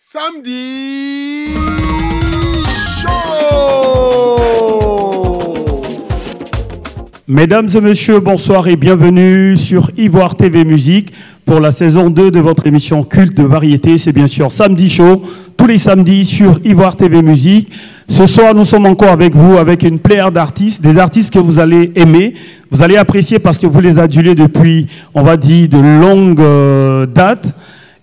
Samedi Show. Mesdames et messieurs, bonsoir et bienvenue sur Ivoire TV Musique pour la saison 2 de votre émission culte de variété. C'est bien sûr Samedi Show, tous les samedis sur Ivoire TV Musique. Ce soir, nous sommes encore avec vous, avec une pléiade d'artistes, des artistes que vous allez aimer, vous allez apprécier parce que vous les adulez depuis, on va dire, de longues dates.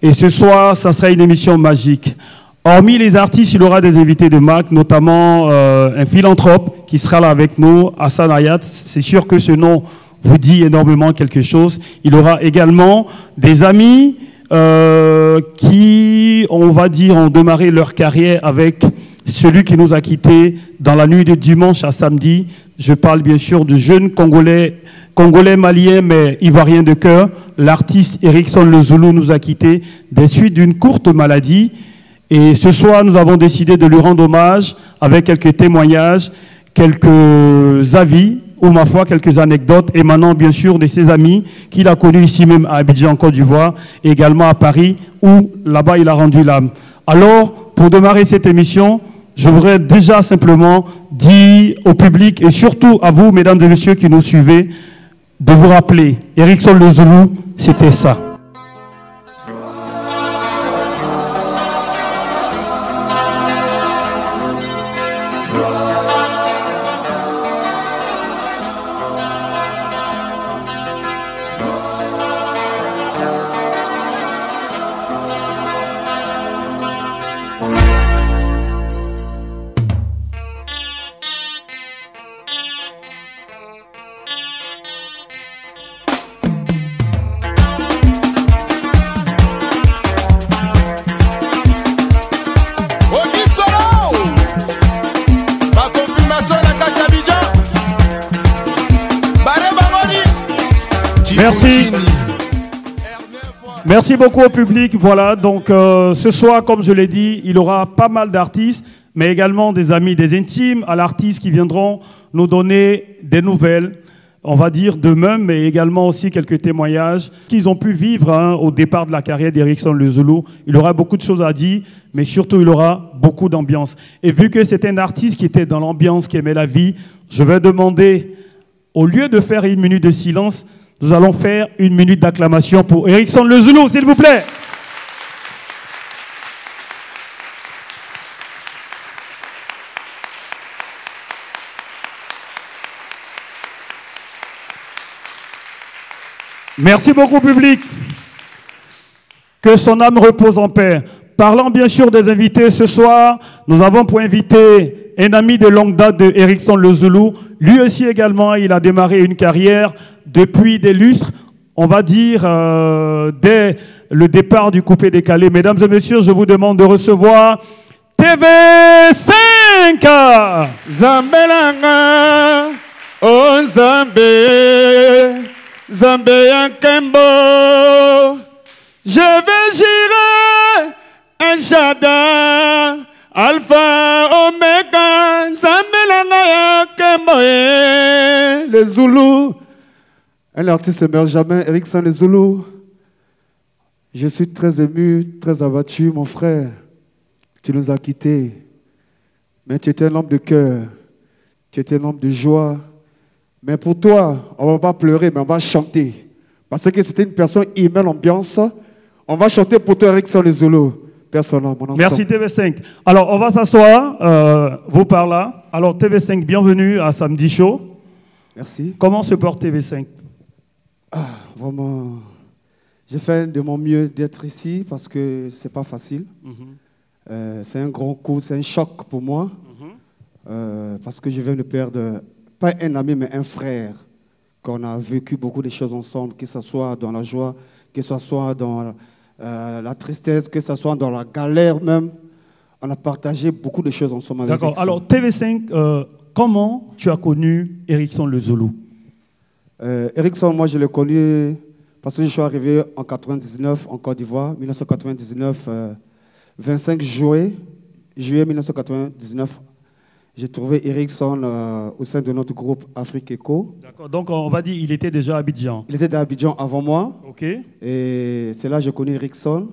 Et ce soir, ça sera une émission magique. Hormis les artistes, il y aura des invités de marque, notamment un philanthrope qui sera là avec nous, Hassan Hayat. C'est sûr que ce nom vous dit énormément quelque chose. Il y aura également des amis qui, on va dire, ont démarré leur carrière avec celui qui nous a quittés dans la nuit de dimanche à samedi. Je parle bien sûr de jeunes Congolais maliens, mais ivoiriens de cœur. L'artiste Erickson Le Zoulou nous a quittés des suites d'une courte maladie. Et ce soir, nous avons décidé de lui rendre hommage avec quelques témoignages, quelques avis, ou ma foi, quelques anecdotes émanant bien sûr de ses amis qu'il a connus ici même à Abidjan, en Côte d'Ivoire, et également à Paris, où là-bas il a rendu l'âme. Alors, pour démarrer cette émission, je voudrais déjà simplement dire au public et surtout à vous, mesdames et messieurs qui nous suivez, de vous rappeler, Erickson Le Zoulou, c'était ça. Merci. Merci beaucoup au public. Voilà, donc ce soir, comme je l'ai dit, il y aura pas mal d'artistes, mais également des amis, des intimes à l'artiste qui viendront nous donner des nouvelles, on va dire d'eux-mêmes, mais également aussi quelques témoignages qu'ils ont pu vivre au départ de la carrière d'Erickson Le Zoulou. Il y aura beaucoup de choses à dire, mais surtout il y aura beaucoup d'ambiance. Et vu que c'est un artiste qui était dans l'ambiance, qui aimait la vie, je vais demander, au lieu de faire une minute de silence, nous allons faire une minute d'acclamation pour Erickson Le Zoulou, s'il vous plaît. Merci beaucoup, public. Que son âme repose en paix. Parlant bien sûr des invités, ce soir, nous avons pour invité un ami de longue date de Erickson Le Zoulou. Lui aussi également, il a démarré une carrière depuis des lustres, on va dire, dès le départ du coupé décalé. Mesdames et messieurs, je vous demande de recevoir TV5. Zambelanga, oh Zambé, Zambé Yankembo, je vais gérer un jardin, Alpha, Omega, Zambelanga Yankembo, le Zoulou. Un artiste ne meurt jamais, Erickson Le Zoulou. Je suis très ému, très abattu, mon frère. Tu nous as quittés. Mais tu étais un homme de cœur. Tu étais un homme de joie. Mais pour toi, on ne va pas pleurer, mais on va chanter. Parce que c'était une personne qui aimait l'ambiance. On va chanter pour toi, Erickson Le Zoulou. Personnellement, mon enfant. Merci TV5. Alors, on va s'asseoir, vous par là. Alors, TV5, bienvenue à Samedi Show. Merci. Comment se porte TV5? Vraiment, j'ai fait de mon mieux d'être ici parce que c'est pas facile. C'est un grand coup, c'est un choc pour moi. Parce que je viens de perdre, pas un ami, mais un frère. Qu'on a vécu beaucoup de choses ensemble, que ce soit dans la joie, que ce soit dans la tristesse, que ce soit dans la galère même. On a partagé beaucoup de choses ensemble avec D'accord. Erickson. Alors, TV5, comment tu as connu Erickson Le Zoulou? Erickson, moi je l'ai connu parce que je suis arrivé en 99 en Côte d'Ivoire, 1999, 25 juillet 1999. J'ai trouvé Erickson au sein de notre groupe Afrique Echo. D'accord, donc on va dire qu'il était déjà à Abidjan. Il était à Abidjan avant moi. Ok. Et c'est là que j'ai connu Erickson.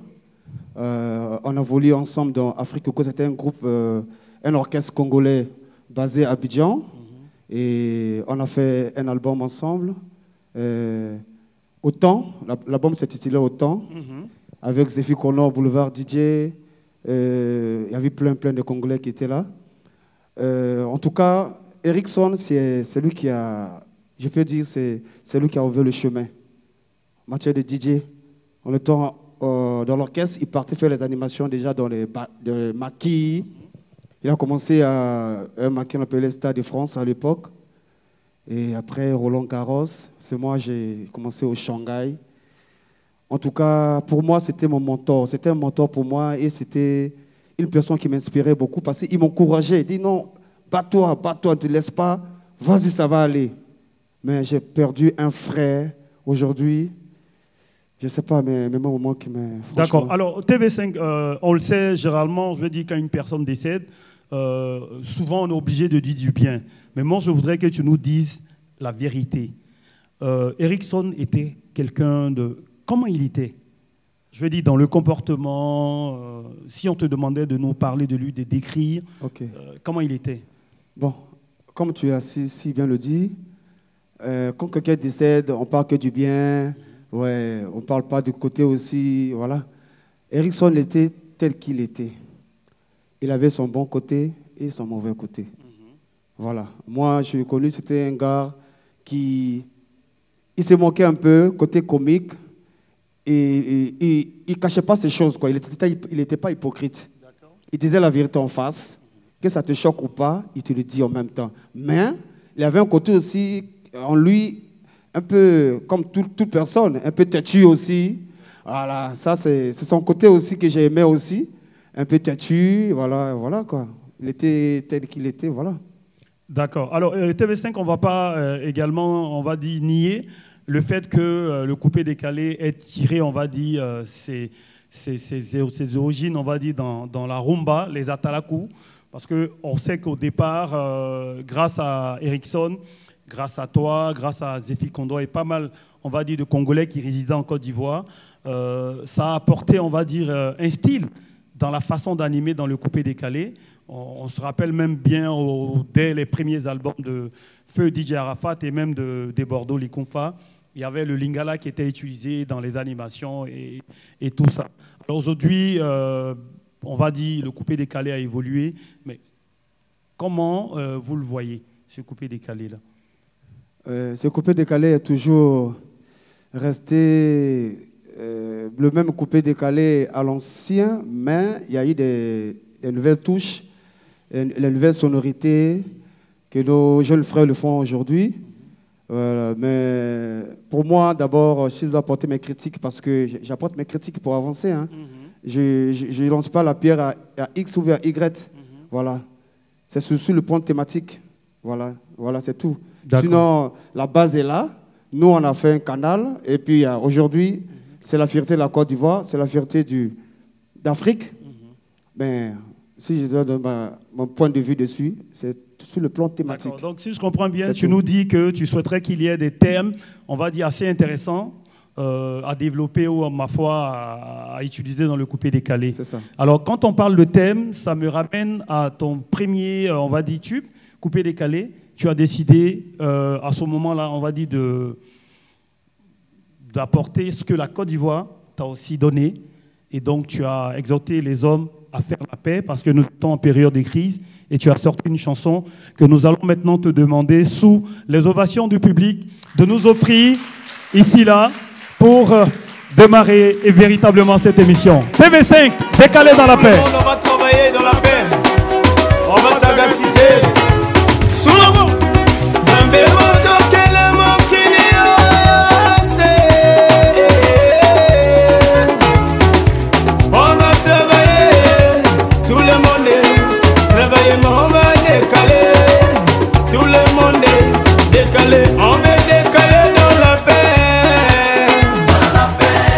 On a volé ensemble dans Afrique Coco. C'était un groupe, un orchestre congolais basé à Abidjan. Et on a fait un album ensemble. Autant, l'album s'est intitulé Autant, avec Zéphie Connor, Boulevard DJ. Il y avait plein de Congolais qui étaient là. En tout cas, Erickson, c'est lui qui a, je peux dire, c'est lui qui a ouvert le chemin. En matière de DJ, en étant dans l'orchestre, il partait faire les animations déjà dans les maquis. Il a commencé à un maquis qu'on appelait Stade de France à l'époque. Et après, Roland Garros, c'est moi, j'ai commencé au Shanghai. En tout cas, pour moi, c'était mon mentor. C'était un mentor pour moi et c'était une personne qui m'inspirait beaucoup parce qu'il m'encourageait. Il dit non, bats-toi, ne te laisse pas, vas-y, ça va aller. Mais j'ai perdu un frère aujourd'hui. Je ne sais pas, mais même au moment qui m'a... D'accord. Alors, TV5, on le sait, généralement, je veux dire, quand une personne décède, souvent on est obligé de dire du bien. Mais moi, je voudrais que tu nous dises la vérité. Erickson était quelqu'un de... Comment il était? Je veux dire, dans le comportement, si on te demandait de nous parler de lui, de décrire, comment il était? Bon, comme tu as si bien le dit, quand quelqu'un décède, on ne parle que du bien. Ouais, on ne parle pas du côté aussi, voilà. Erickson était tel qu'il était. Il avait son bon côté et son mauvais côté. Voilà. Moi, je l'ai connu, c'était un gars qui... Il se moquait un peu, côté comique, et il ne cachait pas ces choses, quoi. Il n'était pas hypocrite. Il disait la vérité en face, que ça te choque ou pas, il te le dit en même temps. Mais il avait un côté aussi, en lui, un peu comme toute personne, un peu têtu aussi. Voilà, ça c'est son côté aussi que j'aimais aussi. Un peu têtu, voilà quoi. Il était tel qu'il était, voilà. D'accord. Alors, TV5, on ne va pas également, on va dire, nier le fait que le coupé décalé est tiré, on va dire, ses origines, on va dire, dans la rumba, les atalakou. Parce qu'on sait qu'au départ, grâce à Erickson, grâce à toi, grâce à Zéphie Kondo et pas mal, on va dire, de Congolais qui résidaient en Côte d'Ivoire, ça a apporté, on va dire, un style dans la façon d'animer dans le coupé décalé. On se rappelle même bien dès les premiers albums de Feu DJ Arafat et même de Bordeaux Likonfa, il y avait le lingala qui était utilisé dans les animations et tout ça. Alors aujourd'hui, on va dire le coupé décalé a évolué, mais comment vous le voyez, ce coupé décalé-là? Ce coupé décalé est toujours resté le même coupé décalé à l'ancien, mais il y a eu des nouvelles touches, les nouvelles sonorités que nos jeunes frères le font aujourd'hui. Mais pour moi, d'abord, je dois apporter mes critiques parce que j'apporte mes critiques pour avancer. Hein. Je ne lance pas la pierre à X ou à Y. Voilà. C'est sur le point thématique. Voilà, c'est tout. Sinon, la base est là. Nous, on a fait un canal. Et puis, aujourd'hui, c'est la fierté de la Côte d'Ivoire, c'est la fierté d'Afrique. Mais si je donne mon point de vue dessus, c'est sur le plan thématique. Donc, si je comprends bien, tu nous dis que tu souhaiterais qu'il y ait des thèmes, on va dire, assez intéressants à développer ou, ma foi, à utiliser dans le coupé décalé. C'est ça. Alors, quand on parle de thème, ça me ramène à ton premier, on va dire, tube, coupé décalé. Tu as décidé, à ce moment-là, on va dire, d'apporter ce que la Côte d'Ivoire t'a aussi donné. Et donc, tu as exhorté les hommes à faire la paix parce que nous sommes en période de crise. Et tu as sorti une chanson que nous allons maintenant te demander, sous les ovations du public, de nous offrir ici, là, pour démarrer véritablement cette émission. TV5, décalé dans la paix. On va travailler dans la paix. On va s'agaciter. Sous le mot. On va travailler. Tout le monde est travailler, mais on va décaler. Tout le monde est décalé. On va décaler dans la paix.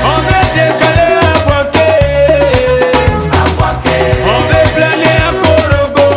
On va décaler à Boaké. On va planer à Korogo.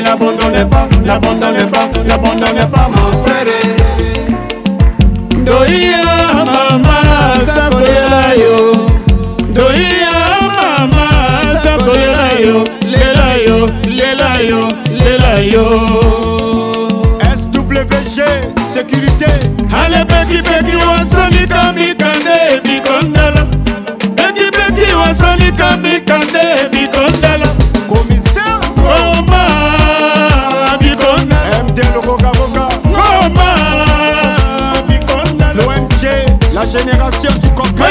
n'abandonnez pas, n'abandonnez pas, n'abandonnez pas mon frère. Doia mama sakolela yo, doia mama sakolela yo, lela yo, lela yo, lela yo. SWG sécurité. Allez beki beki wasoni kamikande bikondala. Beki beki wasoni kamikande bikondala. Commissaire Roma bikondala. MD Logoga Goga Roma bikondala. L'ONG, la génération du coca.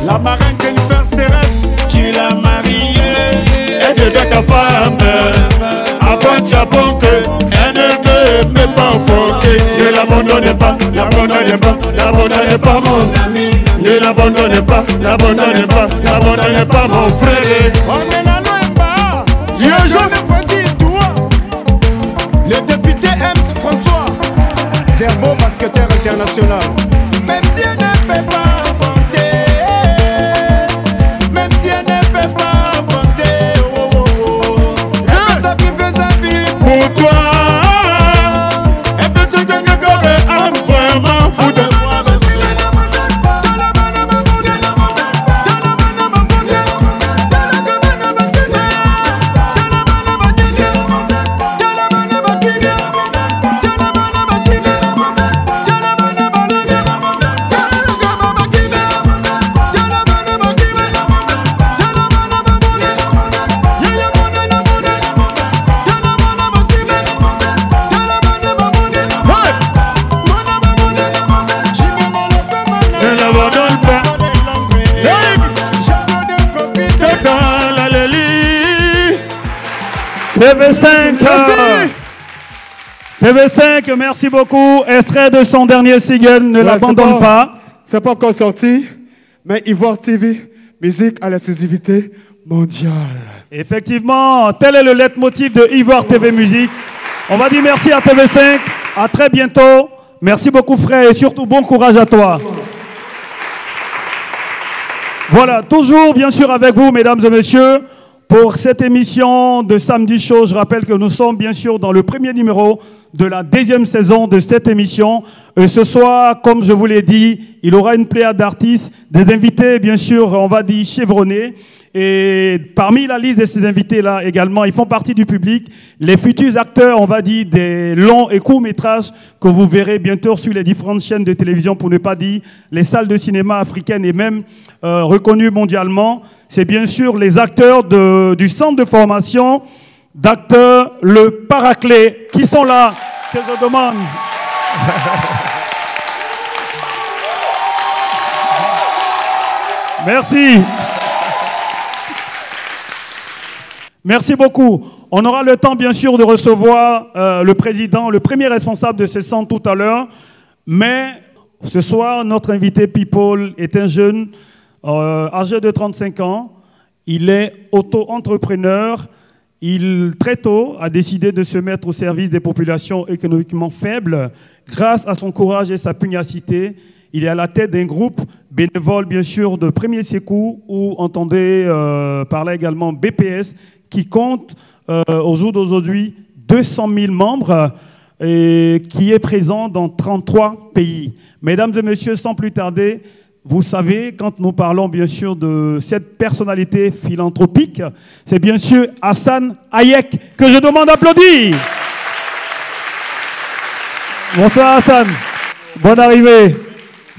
La marraine Jennifer Serres, tu l'as mariée. Elle devient ta femme. Avant Japon que elle ne peut pas enfoquer. Ne l'abandonnez pas, n'abandonnez pas, n'abandonnez pas mon ami. Ne l'abandonnez pas, n'abandonnez pas, n'abandonnez pas mon frère. On est la loi, il y a un jeune Fadi Doua. Le député M. François, Terbo, basketteur international. Même si elle ne peut pas pour toi, et puis ce que je connais, vraiment pour de TV5, TV5, merci beaucoup. Extrait de son dernier single, ne l'abandonne pas. C'est pas encore sorti, mais Ivoire TV, musique à l'exclusivité mondiale. Effectivement, tel est le leitmotiv de Ivoire TV Musique. On va dire merci à TV5, à très bientôt. Merci beaucoup frère et surtout bon courage à toi. Voilà, toujours bien sûr avec vous mesdames et messieurs. Pour cette émission de Samedi Show, je rappelle que nous sommes bien sûr dans le premier numéro de la deuxième saison de cette émission. Ce soir, comme je vous l'ai dit, il y aura une pléiade d'artistes, des invités bien sûr, on va dire chevronnés. Et parmi la liste de ces invités-là également, ils font partie du public, les futurs acteurs, on va dire, des longs et courts métrages que vous verrez bientôt sur les différentes chaînes de télévision, pour ne pas dire les salles de cinéma africaines et même reconnues mondialement. C'est bien sûr les acteurs du centre de formation d'acteurs, le Paraclet, qui sont là, que je demande. Merci. Merci beaucoup. On aura le temps, bien sûr, de recevoir le président, le premier responsable de ce centre tout à l'heure. Mais ce soir, notre invité People est un jeune âgé de 35 ans. Il est auto-entrepreneur. Il, très tôt, a décidé de se mettre au service des populations économiquement faibles. Grâce à son courage et sa pugnacité, il est à la tête d'un groupe bénévole, bien sûr, de premier secours, où entendez par là également BPS, qui compte au jour d'aujourd'hui 200 000 membres et qui est présent dans 33 pays. Mesdames et messieurs, sans plus tarder, vous savez, quand nous parlons bien sûr de cette personnalité philanthropique, c'est bien sûr Hassan Hayek que je demande d'applaudir. Bonsoir Hassan, bonne arrivée.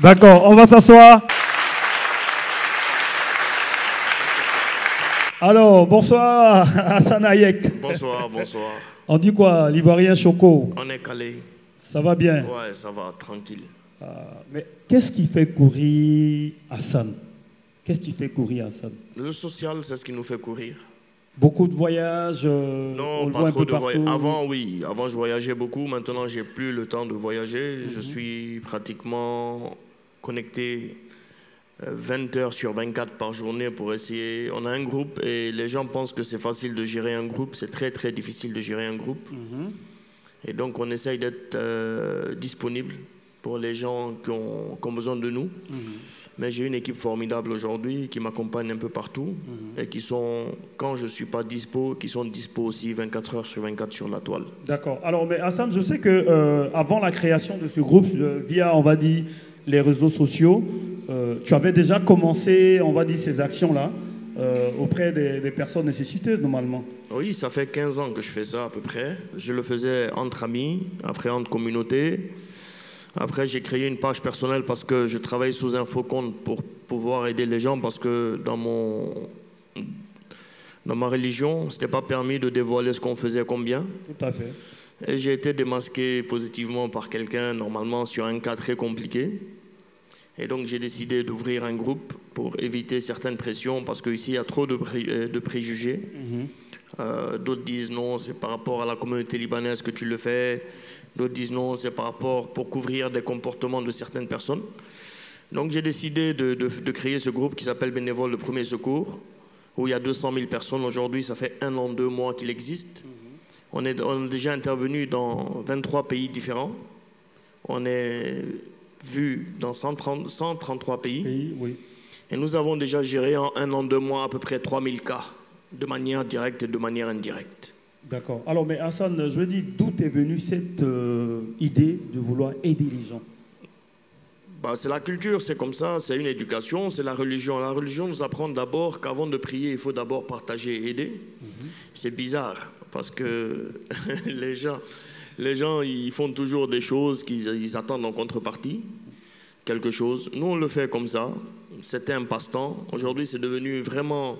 D'accord, on va s'asseoir. Alors, bonsoir Hassan Hayek. Bonsoir, bonsoir. On dit quoi, l'Ivoirien Choco? On est calé. Ça va bien? Ouais, ça va, tranquille. Mais qu'est-ce qui fait courir Hassan? Qu'est-ce qui fait courir Hassan? Le social, c'est ce qui nous fait courir. Beaucoup de voyages, Non, on le pas voit un trop peu de partout. voyages. Avant, oui. Avant, je voyageais beaucoup. Maintenant, j'ai plus le temps de voyager. Je suis pratiquement connecté 20 heures sur 24 par journée pour essayer. On a un groupe et les gens pensent que c'est facile de gérer un groupe. C'est très, très difficile de gérer un groupe. Et donc, on essaye d'être disponible pour les gens qui ont besoin de nous. Mais j'ai une équipe formidable aujourd'hui qui m'accompagne un peu partout et qui sont, quand je ne suis pas dispo, qui sont dispo aussi 24 heures sur 24 sur la toile. D'accord. Alors, mais Hassan, je sais que avant la création de ce groupe, via, on va dire, les réseaux sociaux, tu avais déjà commencé, on va dire, ces actions-là auprès des personnes nécessiteuses, normalement. Oui, ça fait 15 ans que je fais ça à peu près. Je le faisais entre amis, après entre communautés. Après, j'ai créé une page personnelle parce que je travaille sous un faux compte pour pouvoir aider les gens parce que dans ma religion, ce n'était pas permis de dévoiler ce qu'on faisait combien. Tout à fait. Et j'ai été démasqué positivement par quelqu'un, normalement sur un cas très compliqué. Et donc, j'ai décidé d'ouvrir un groupe pour éviter certaines pressions parce qu'ici, il y a trop de préjugés. D'autres disent non, c'est par rapport à la communauté libanaise que tu le fais. D'autres disent non, c'est par rapport pour couvrir des comportements de certaines personnes. Donc j'ai décidé de créer ce groupe qui s'appelle Bénévoles de Premier Secours, où il y a 200 000 personnes. Aujourd'hui, ça fait 1 an, 2 mois qu'il existe. On est déjà intervenu dans 23 pays différents. On est vu dans 133 pays. Oui. Et nous avons déjà géré en 1 an, 2 mois à peu près 3000 cas, de manière directe et de manière indirecte. D'accord. Alors, mais Hassan, je veux dire, d'où est venue cette idée de vouloir aider les gens? C'est la culture, c'est comme ça, c'est une éducation, c'est la religion. La religion nous apprend d'abord qu'avant de prier, il faut d'abord partager et aider. C'est bizarre, parce que les gens, ils font toujours des choses qu'ils attendent en contrepartie, quelque chose. Nous, on le fait comme ça. C'était un passe-temps. Aujourd'hui, c'est devenu vraiment...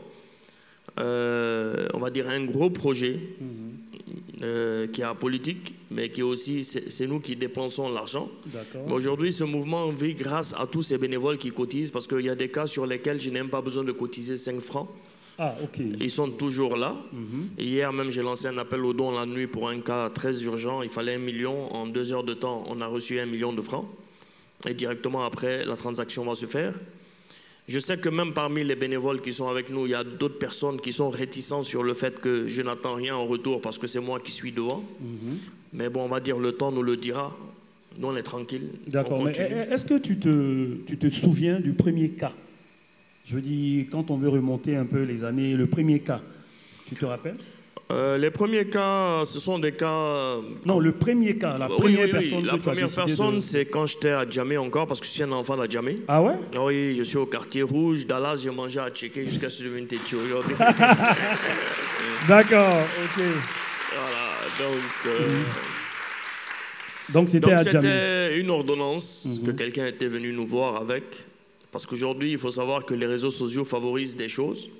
on va dire un gros projet qui est apolitique, mais qui est aussi, c'est nous qui dépensons l'argent. Mais aujourd'hui, ce mouvement vit grâce à tous ces bénévoles qui cotisent, parce qu'il y a des cas sur lesquels je n'ai même pas besoin de cotiser 5 francs. Ah, ok. Ils sont toujours là. Et hier même, j'ai lancé un appel aux dons la nuit pour un cas très urgent. Il fallait 1 million. En 2 heures de temps, on a reçu 1 million de francs. Et directement après, la transaction va se faire. Je sais que même parmi les bénévoles qui sont avec nous, il y a d'autres personnes qui sont réticentes sur le fait que je n'attends rien en retour parce que c'est moi qui suis devant. Mais bon, on va dire le temps nous le dira. Nous, on est tranquille. D'accord. Mais est-ce que tu te souviens du premier cas? Je veux dire, quand on veut remonter un peu les années, le premier cas, tu te rappelles? Les premiers cas, ce sont des cas... Non, le premier cas, la première personne que la première personne, c'est quand j'étais à Djamé encore, parce que je suis un enfant de Djamé. Ah ouais? Oui, je suis au quartier rouge. Dallas, j'ai mangé à checker jusqu'à ce que je devienne têtu aujourd'hui. D'accord, ok. Voilà, donc c'était à Djamé. C'était une ordonnance que quelqu'un était venu nous voir avec. Parce qu'aujourd'hui, il faut savoir que les réseaux sociaux favorisent des choses.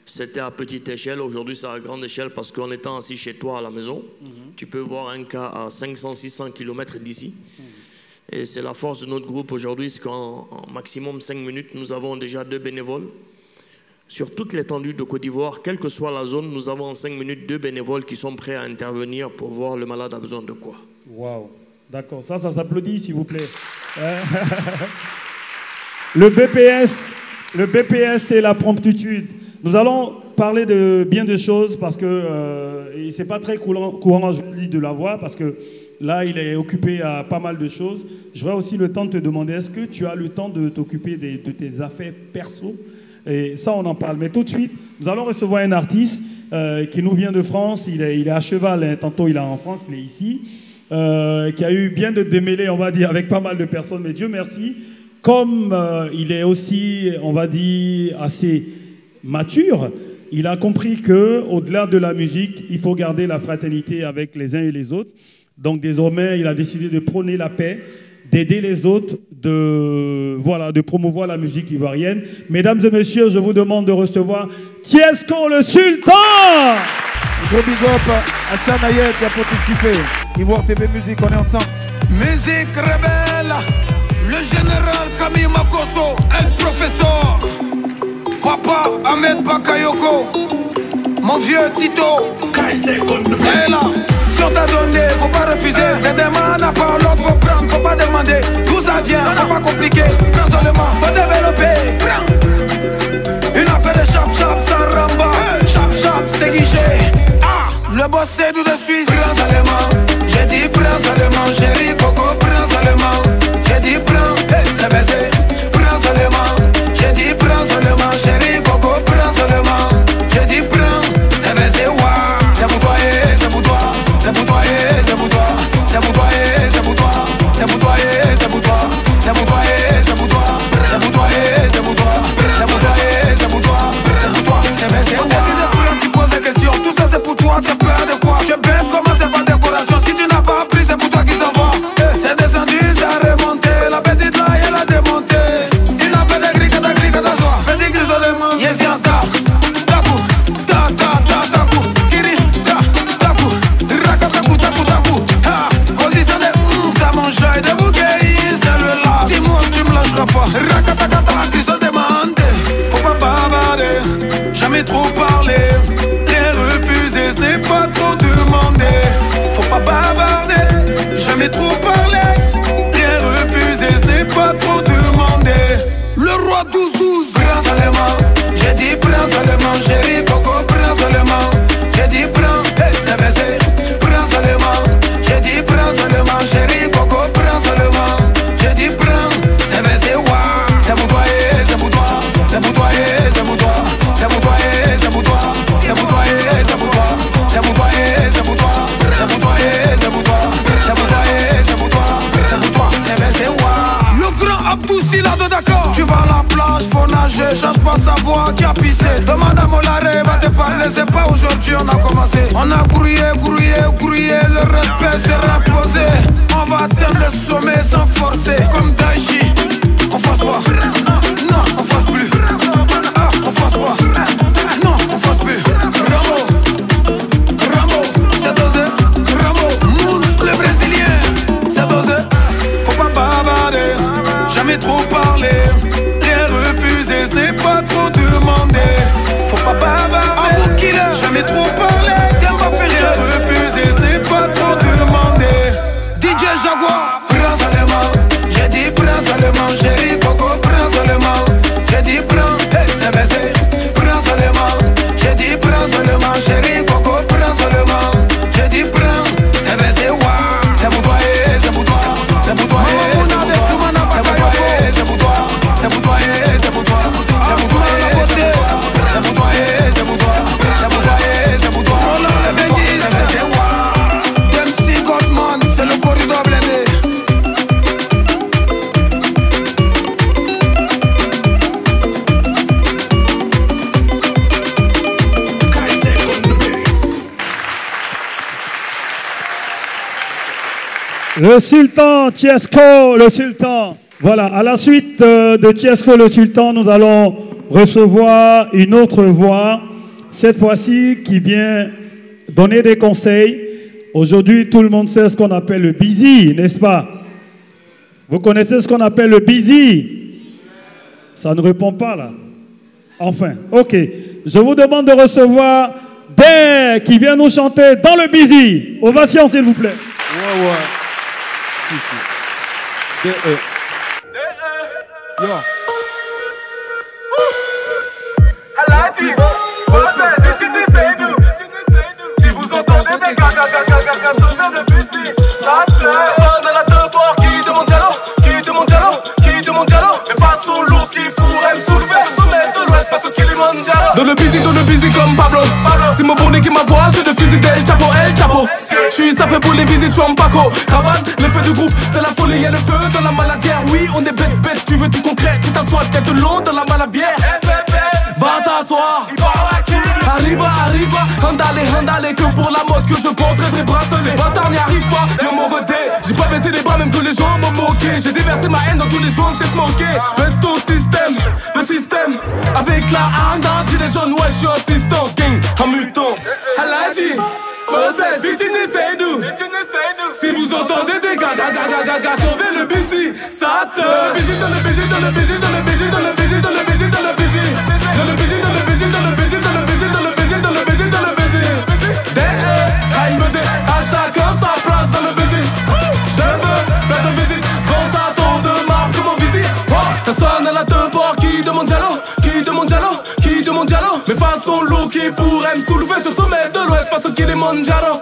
C'était à petite échelle, aujourd'hui c'est à grande échelle parce qu'en étant assis chez toi à la maison, tu peux voir un cas à 500-600 km d'ici. Et c'est la force de notre groupe aujourd'hui, c'est qu'en maximum 5 minutes, nous avons déjà 2 bénévoles. Sur toute l'étendue de Côte d'Ivoire, quelle que soit la zone, nous avons en 5 minutes 2 bénévoles qui sont prêts à intervenir pour voir le malade a besoin de quoi. Waouh, d'accord, ça s'applaudit s'il vous plaît. Le BPS, c'est la promptitude. Nous allons parler de bien de choses parce que c'est pas très courant je dis, de la voir parce que là, il est occupé à pas mal de choses. J'aurais aussi le temps de te demander, est-ce que tu as le temps de t'occuper de tes affaires perso? Et ça, on en parle. Mais tout de suite, nous allons recevoir un artiste qui nous vient de France. Il est à cheval, hein. Tantôt il est en France, il est ici. Qui a eu bien de démêler, on va dire, avec pas mal de personnes. Mais Dieu merci. Comme il est aussi, on va dire, assez mature, il a compris qu'au-delà de la musique, il faut garder la fraternité avec les uns et les autres. Donc désormais, il a décidé de prôner la paix, d'aider les autres, de promouvoir la musique ivoirienne. Mesdames et messieurs, je vous demande de recevoir Tiesco le Sultan. Gros big up à Sam Ayed pour tout ce qu'il fait. Ivoire TV Musique, on est ensemble. Musique rebelle, le général Camille Makosso, el professeur. Papa Ahmed Bakayoko, mon vieux Tito. Et là, si on t'a donné, faut pas refuser. Des demandes à part l'autre, faut prendre, faut pas demander. D'où ça vient, faut pas compliquer. Prends seulement, faut développer. Une affaire de chap-chap, ça ramba. Chap-chap, c'est guichet. Ah, le boss c'est d'où de Suisse. Prends seulement, j'ai dit prends seulement. Chéri Coco, prends seulement. J'ai dit prends, hey, c'est baisé. Prends seulement, j'ai dit prends seulement. Chéri Coco, prends seulement. J'ai dit prends, c'est baisé, waouh. C'est pour toi, c'est pour toi. C'est pour toi, c'est pour toi. C'est pour toi, c'est pour toi. C'est pour toi, c'est pour toi. C'est pour toi, c'est pour toi. C'est pour toi, c'est pour toi. C'est pour toi, c'est pour toi. C'est pour toi, c'est baisé, waouh. Tu poses des questions, tout ça c'est pour toi. Tu as peur de quoi? Tu baises comment c'est pas décoration. Si tu n'as pas appris, c'est pour toi qui s'en va. C'est descendu, ça a remonté. La petite là, elle a démonté. Il a fait des griques, ta soie. Petit gris sur les mains, yes, yanta. Taku, ta, taku. Kiri, taku. Raka, taku. Ha, position de ça mange de bouquet, c'est le là. Dis-moi, tu me lâcheras pas. Raka, ta, gris sur demande. Faut pas bavarder, jamais trop parler. Rien refuser, ce n'est pas trop demander. Faut pas bavarder, jamais trop parler. Rien refuser, ce n'est pas trop demander. Le roi 12-12, prends seulement. J'ai dit prends seulement, chéri Coco, prends seulement. J'ai dit prends, hey, c'est baissé. Prends seulement, j'ai dit prends seulement, chéri Coco, prends seulement. J'ai dit prends, c'est baissé, waouh. C'est pour toi, c'est pour toi. C'est pour toi, c'est pour toi. C'est pour toi, c'est pour toi. C'est pour toi, c'est pour toi. C'est pour toi, c'est pour toi. C'est pour toi, c'est pour toi. C'est pour toi, c'est pour toi. C'est pour toi, c'est baissé, waouh. Le grand Abdoussi là de d'accord. Tu vas à la plage, faut nager, cherche pas sa voix qui a pissé. Demande à Molaré, va te parler, c'est pas aujourd'hui on a commencé. On a grouillé, le respect s'est reposé. On va atteindre le sommet sans forcer. Comme Daichi, on force pas. Non, on force plus. Ah, on force pas. Non, on force plus. Rambo, c'est dosé. Rambo, Moon, le Brésilien, c'est dosé. Faut pas bavarder, jamais trop parler. Rien refuser, ce n'est pas trop demander. Faut pas bavarder, jamais trop parler. T'aimes pas faire rien refuser, ce n'est pas trop demander. DJ Jaguar, prends seulement. J'ai dit prends seulement, chéri Coco, prends seulement. J'ai dit prends, hey, c'est baissé. Prends seulement. J'ai dit prends seulement, chéri Coco, prends seulement. J'ai dit prends, c'est baissé, waouh. C'est pour toi, c'est pour toi. C'est pour toi, c'est pour toi. C'est pour toi, c'est pour toi. C'est pour toi, c'est pour toi. C'est pour toi, c'est pour toi. C'est pour toi, c'est pour toi. C'est baissé, waouh. MC Godman, c'est le corridor blindé. Le Sultan, Tiesco le Sultan. Voilà, à la suite de Tiesco le Sultan, nous allons recevoir une autre voix, cette fois-ci qui vient donner des conseils. Aujourd'hui, tout le monde sait ce qu'on appelle le busy, n'est-ce pas? Vous connaissez ce qu'on appelle le busy? Ça ne répond pas là. Enfin, ok. Je vous demande de recevoir Dare qui vient nous chanter dans le busy. Ovation, s'il vous plaît. Ouais. Yo. Si vous entendez des gaga de busy, ça sonne à la devoir qui demande dialogue, mais pas son lourd qui pourrait me soulever, sommet de l'ouest, pas tout qui lui manque. Dans le busy comme Pablo. C'est mon bourné qui m'envoie, je de fusil d'El Chapo. Je suis sapé pour les visites, je suis en Paco. Rabanne, l'effet du groupe, c'est la folie, y'a le feu dans la maladière. Oui, on est bête, tu veux du concret, tu t'assois, t'as de l'eau dans la malabière. Va t'asseoir, arriba, arriba. Handale, que pour la mode que je porterai des bracelets. Bâtard n'y arrive pas, le mon côté. J'ai pas baissé les bras même que les gens m'ont moqué. J'ai déversé ma haine dans tous les jours que j'ai smoké. J'baisse ton système, le système. Avec la handa, j'ai les jaunes, ouais, j'suis assistant. Gang, un mutant. Haladji, Moses, Vitini Seydou. Si vous entendez des gaga, sauvez le busy. Satan. Dans le busy, dans le busy, dans le busy, dans le busy, dans le busy, dans le busy, dans le busy. Dans le busy, dans le busy, dans le busy, dans le busy, dans le busy, dans le busy, dans le busy. Des busy, à chacun sa place dans le busy. Je veux plein de visites, grand château de marbre comme mon visite. Ça sonne à la tempo, qui demande Diallo, qui demande Diallo, qui demande Diallo. Mais façon lourd qui pourrait me soulever sur le sommet de l'Ouest, façon qui demande Diallo.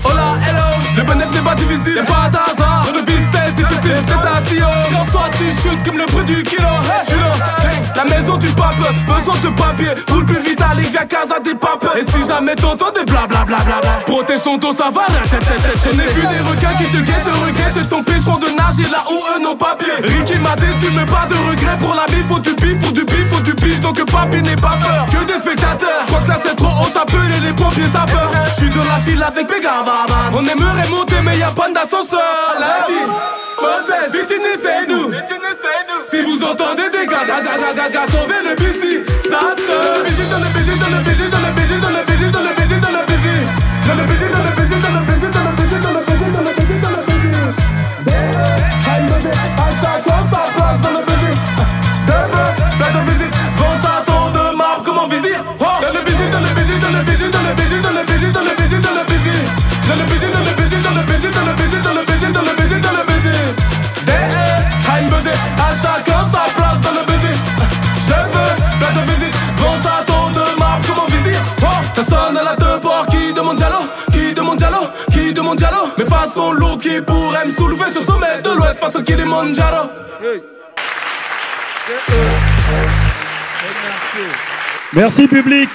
Hola, hello, le bénéfice n'est pas difficile, y'a pas d'hasard, dans le bis c'est difficile, tentation. Toi tu chutes comme le prix du kilo, hey, la maison du pape, besoin de papier, roule plus vite, allez via casa des papes. Et si jamais t'entends des blablabla, protège ton dos, ça va, j'en ai vu des requins qui te guettent, ton péchon de nager là où eux n'ont pas pied. Ricky m'a déçu, mais pas de regret pour la vie, faut du bif, donc papi n'est pas peur. Que des spectateurs, je crois que là c'est trop haut, j'appelle les pompiers sapeurs. J'suis dans la file avec mes gars. On aimerait monter mais y'a pas d'ascenseur. Moses, Vitini Seydou. Si vous entendez des gaga, sauvez le busy. Satan. Dans le busy, dans le busy, dans le busy, dans le busy, dans le busy, dans le busy, dans le busy. Dans le busy, dans le busy, dans le busy, dans le busy, dans le busy, dans le busy, dans le busy. À chacun sa place dans le busy. Dans le busy, grand château de marbre comme un vizir. Dans le busy, dans le busy, dans le busy, dans le busy, dans le busy, dans le busy, dans le busy. Dans le busy, dans le busy, dans le busy, dans le busy, dans le busy, dans le busy, dans le busy. À chacun sa place dans le busy. Je veux plein de visites, grand château de marbre comme un vizir. Ça sonne à la tempo, qui demande Diallo, qui demande Diallo, qui demande Diallo. Mais façon lourde qui pourrait me soulever sur le sommet de l'Ouest, façon qui demande Diallo. Merci public.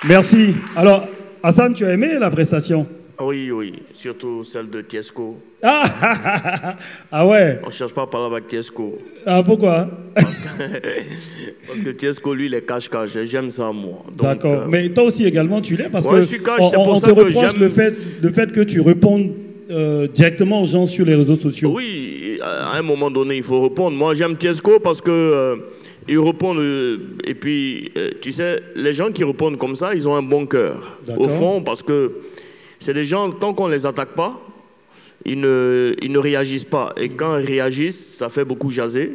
Merci. Alors, Hassan, tu as aimé la prestation? Oui, surtout celle de Tiesco. Ah ouais. On ne cherche pas à parler avec Tiesco. Ah, pourquoi? Parce que Tiesco, lui, il est cache-cache. J'aime ça, moi. D'accord. Mais toi aussi également, tu l'aimes parce ouais, que on te reproche le fait que tu répondes directement aux gens sur les réseaux sociaux. Oui, à un moment donné, il faut répondre. Moi, j'aime Tiesco parce que... ils répondent, et puis, tu sais, les gens qui répondent comme ça, ils ont un bon cœur. Au fond, parce que c'est des gens, tant qu'on ne les attaque pas, ils ne réagissent pas. Et quand ils réagissent, ça fait beaucoup jaser.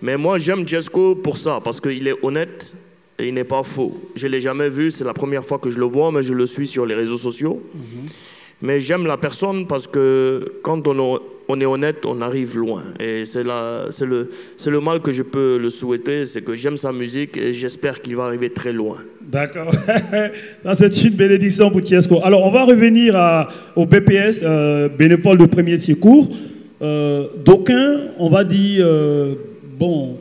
Mais moi, j'aime Tiesco pour ça, parce qu'il est honnête et il n'est pas faux. Je ne l'ai jamais vu, c'est la première fois que je le vois, mais je le suis sur les réseaux sociaux. Mais j'aime la personne parce que quand on est honnête, on arrive loin. Et c'est le mal que je peux le souhaiter, c'est que j'aime sa musique et j'espère qu'il va arriver très loin. D'accord. C'est une bénédiction pour Tiesco. Alors, on va revenir au BPS, bénévole de premier secours. D'aucuns, on va dire,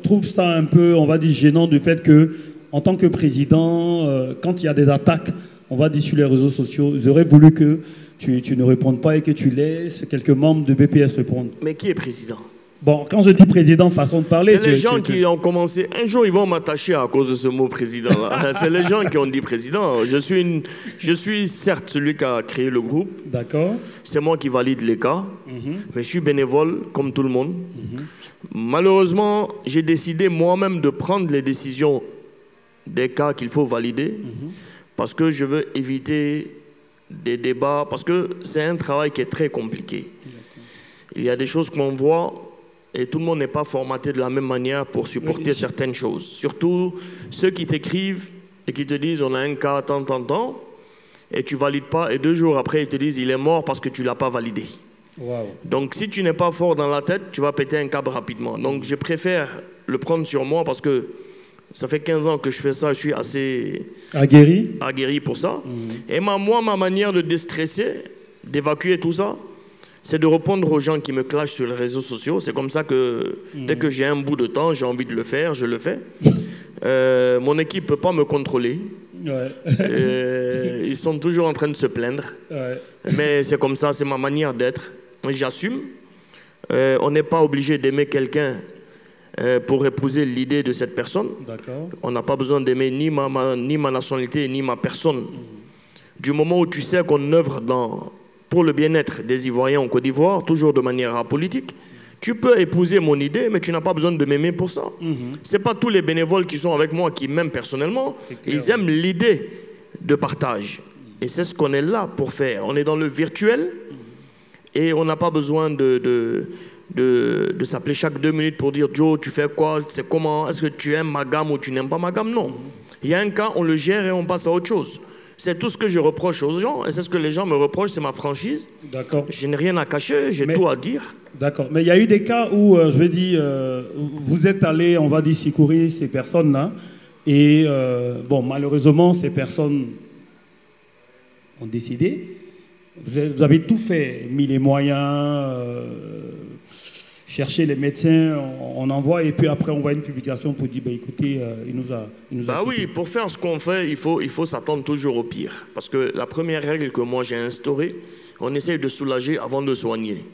trouvent ça un peu, on va dire, gênant du fait que, en tant que président, quand il y a des attaques, on va dire sur les réseaux sociaux, j'aurais voulu que tu ne répondes pas et que tu laisses quelques membres de BPS répondre. Mais qui est président? Bon, quand je dis président, façon de parler... C'est les gens qui ont commencé... Un jour, ils vont m'attacher à cause de ce mot président. C'est les gens qui ont dit président. Je suis certes celui qui a créé le groupe. D'accord. C'est moi qui valide les cas. Mais je suis bénévole, comme tout le monde. Malheureusement, j'ai décidé moi-même de prendre les décisions des cas qu'il faut valider. Parce que je veux éviter des débats, parce que c'est un travail qui est très compliqué. Il y a des choses qu'on voit et tout le monde n'est pas formaté de la même manière pour supporter certaines choses. Surtout ceux qui t'écrivent et qui te disent on a un cas tant, et tu ne valides pas, et 2 jours après ils te disent il est mort parce que tu ne l'as pas validé. Donc si tu n'es pas fort dans la tête, tu vas péter un câble rapidement. Donc je préfère le prendre sur moi parce que ça fait 15 ans que je fais ça, je suis assez aguerri pour ça. Et ma manière de déstresser, d'évacuer tout ça, c'est de répondre aux gens qui me clashent sur les réseaux sociaux. C'est comme ça que dès que j'ai un bout de temps, j'ai envie de le faire, je le fais. Mon équipe ne peut pas me contrôler. Ils sont toujours en train de se plaindre. Mais c'est comme ça, c'est ma manière d'être. J'assume. On n'est pas obligé d'aimer quelqu'un pour épouser l'idée de cette personne. On n'a pas besoin d'aimer ni ma nationalité, ni ma personne. Du moment où tu sais qu'on œuvre pour le bien-être des Ivoiriens en Côte d'Ivoire, toujours de manière apolitique, tu peux épouser mon idée, mais tu n'as pas besoin de m'aimer pour ça. Ce n'est pas tous les bénévoles qui sont avec moi qui m'aiment personnellement. Ils aiment l'idée de partage. Et c'est ce qu'on est là pour faire. On est dans le virtuel et on n'a pas besoin de s'appeler chaque 2 minutes pour dire « Joe, tu fais quoi? C'est comment? Est-ce que tu aimes ma gamme ou tu n'aimes pas ma gamme ?» Non. Il y a un cas, on le gère et on passe à autre chose. C'est tout ce que je reproche aux gens et c'est ce que les gens me reprochent, c'est ma franchise. D'accord. Je n'ai rien à cacher, j'ai tout à dire. D'accord. Mais il y a eu des cas où, je veux dire, vous êtes allé, on va dire, secourir ces personnes-là et, bon, malheureusement, ces personnes ont décidé. Vous avez tout fait, mis les moyens, chercher les médecins, on envoie et puis après on voit une publication pour dire bah, écoutez, il nous a bah oui, pour faire ce qu'on fait, il faut s'attendre toujours au pire. Parce que la première règle que moi j'ai instaurée, on essaye de soulager avant de soigner.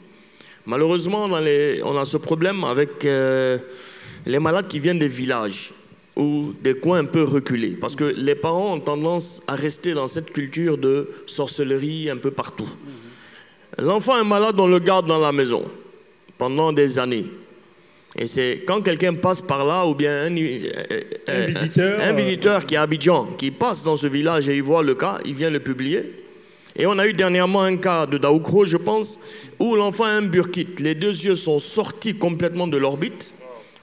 Malheureusement, on a ce problème avec les malades qui viennent des villages ou des coins un peu reculés. Parce que les parents ont tendance à rester dans cette culture de sorcellerie un peu partout. L'enfant est malade, on le garde dans la maison pendant des années. Et c'est quand quelqu'un passe par là, ou bien un visiteur qui est à Abidjan, qui passe dans ce village et il voit le cas, il vient le publier. Et on a eu dernièrement un cas de Daoukro, je pense, où l'enfant a un burkite. Les 2 yeux sont sortis complètement de l'orbite.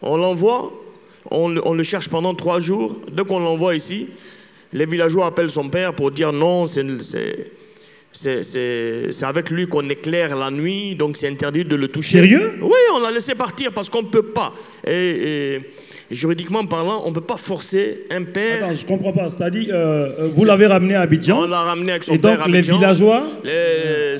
On l'envoie, on le cherche pendant 3 jours. Dès qu'on l'envoie ici, les villageois appellent son père pour dire non, c'est avec lui qu'on éclaire la nuit, donc c'est interdit de le toucher. Sérieux? Oui, on l'a laissé partir parce qu'on ne peut pas. Et juridiquement parlant, on ne peut pas forcer un père... Attends, je ne comprends pas. C'est-à-dire, vous l'avez ramené à Abidjan. On l'a ramené avec son père à Abidjan. Et donc les villageois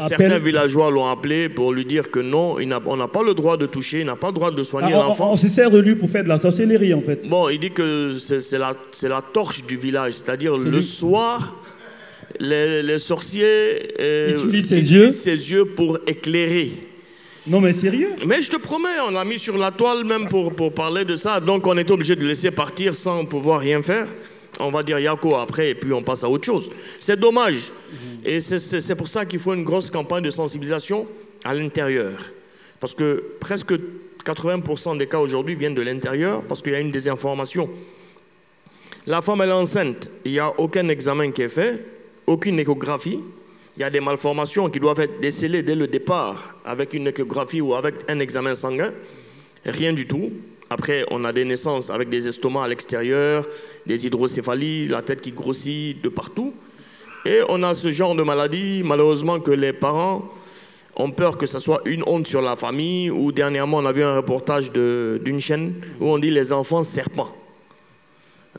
certains villageois l'ont appelé pour lui dire que non, on n'a pas le droit de toucher, il n'a pas le droit de soigner l'enfant. On se sert de lui pour faire de la sorcellerie, en fait. Bon, il dit que c'est la torche du village, c'est-à-dire le soir... Les sorciers utilisent ses yeux pour éclairer. Non mais sérieux? Mais je te promets, on l'a mis sur la toile même pour parler de ça. Donc on était obligé de le laisser partir sans pouvoir rien faire. On va dire Yako après et puis on passe à autre chose. C'est dommage. Et c'est pour ça qu'il faut une grosse campagne de sensibilisation à l'intérieur. Parce que presque 80% des cas aujourd'hui viennent de l'intérieur parce qu'il y a une désinformation. La femme elle est enceinte, il n'y a aucun examen qui est fait. Aucune échographie. Il y a des malformations qui doivent être décelées dès le départ avec une échographie ou avec un examen sanguin. Rien du tout. Après, on a des naissances avec des estomacs à l'extérieur, des hydrocéphalies, la tête qui grossit de partout. Et on a ce genre de maladie, malheureusement, que les parents ont peur que ce soit une honte sur la famille. Ou dernièrement, on a vu un reportage d'une chaîne où on dit les enfants serpents.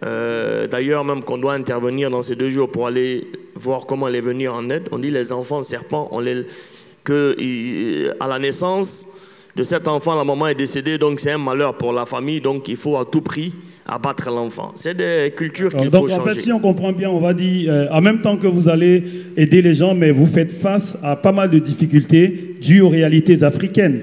D'ailleurs, même qu'on doit intervenir dans ces 2 jours pour aller voir comment les venir en aide, on dit les enfants serpents, à la naissance de cet enfant, la maman est décédée, donc c'est un malheur pour la famille, donc il faut à tout prix abattre l'enfant. C'est des cultures qu'il faut changer. Donc en fait, si on comprend bien, on va dire, en même temps que vous allez aider les gens, mais vous faites face à pas mal de difficultés dues aux réalités africaines.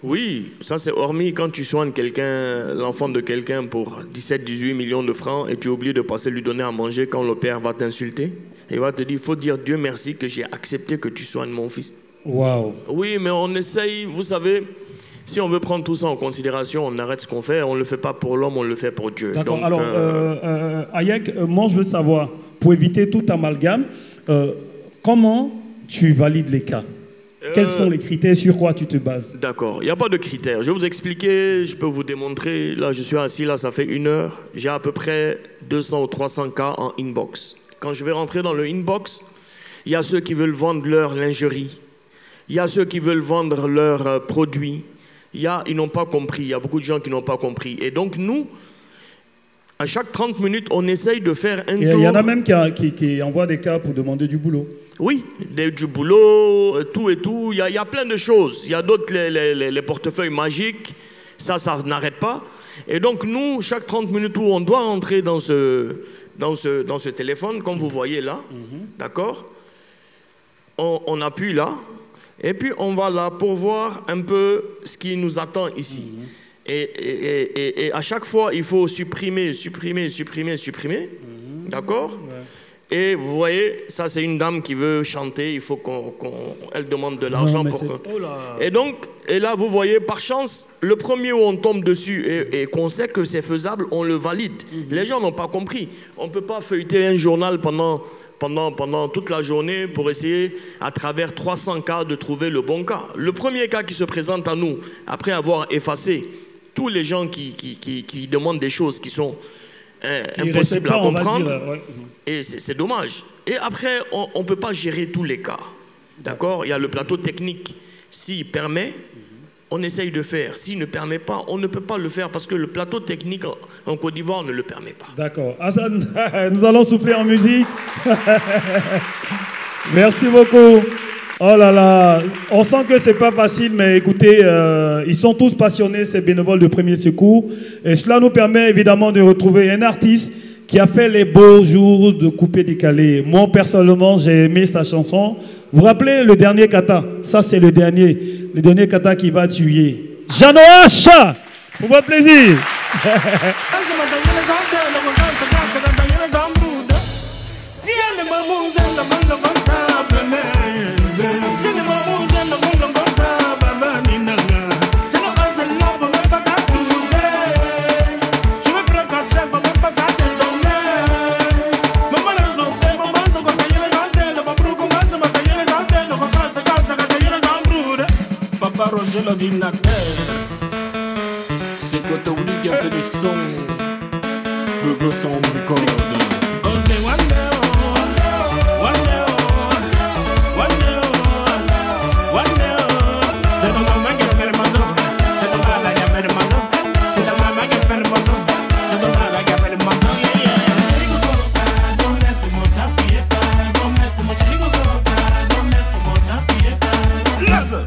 Oui, ça c'est hormis quand tu soignes quelqu'un, l'enfant de quelqu'un pour 17-18 millions de francs et tu oublies de passer lui donner à manger quand le père va t'insulter. Il va te dire, il faut dire Dieu merci que j'ai accepté que tu soignes mon fils. Waouh. Oui, mais on essaye, vous savez, si on veut prendre tout ça en considération, on arrête ce qu'on fait, on ne le fait pas pour l'homme, on le fait pour Dieu. D'accord, alors Ayek, moi je veux savoir, pour éviter tout amalgame, comment tu valides les cas? Quels sont les critères, sur quoi tu te bases? D'accord, il n'y a pas de critères. Je vais vous expliquer, je peux vous démontrer. Là, je suis assis, là, ça fait 1 heure. J'ai à peu près 200 ou 300 cas en inbox. Quand je vais rentrer dans le inbox, il y a ceux qui veulent vendre leur lingerie. Il y a ceux qui veulent vendre leurs produits. Ils n'ont pas compris. Il y a beaucoup de gens qui n'ont pas compris. Et donc, nous, à chaque 30 minutes, on essaye de faire un tour. Il y en a même qui envoient des cas pour demander du boulot. Oui, du boulot, tout et tout. Il y a plein de choses. Il y a d'autres, les portefeuilles magiques. Ça n'arrête pas. Et donc, nous, chaque 30 minutes où on doit rentrer dans ce téléphone, comme vous voyez là, d'accord, on appuie là, et puis on va là pour voir un peu ce qui nous attend ici. Et à chaque fois, il faut supprimer. D'accord? Et vous voyez, ça c'est une dame qui veut chanter, il faut qu'elle demande de l'argent pour que... Et là, vous voyez, par chance, le premier où on tombe dessus et qu'on sait que c'est faisable, on le valide. Les gens n'ont pas compris. On ne peut pas feuilleter un journal pendant toute la journée pour essayer, à travers 300 cas, de trouver le bon cas. Le premier cas qui se présente à nous, après avoir effacé tous les gens qui demandent des choses qui sont impossibles à comprendre, et c'est dommage. Et après, on ne peut pas gérer tous les cas. D'accord? Il y a le plateau technique. S'il permet, on essaye de faire. S'il ne permet pas, on ne peut pas le faire parce que le plateau technique en Côte d'Ivoire ne le permet pas. D'accord. Hassan, nous allons souffler en musique. Merci beaucoup. Oh là là, on sent que c'est pas facile, mais écoutez, ils sont tous passionnés, ces bénévoles de premier secours. Et cela nous permet évidemment de retrouver un artiste qui a fait les beaux jours de Coupé Décalé. Moi, personnellement, j'ai aimé sa chanson. Vous vous rappelez le dernier kata? Ça, c'est le dernier kata qui va tuer. Jeannot H, pour votre plaisir. Roger l'ordinateur, c'est quoi t'as voulu qu'il y a fait des sons, Google Sound Record. Oh c'est one day, c'est ton maman qui a fait le maçon, c'est ton papa qui a fait le maçon, c'est ta maman qui a fait le maçon, c'est ton papa qui a fait le maçon, don't mess with mon tapis, don't mess with mon chirico, don't mess with mon tapis, Lazo.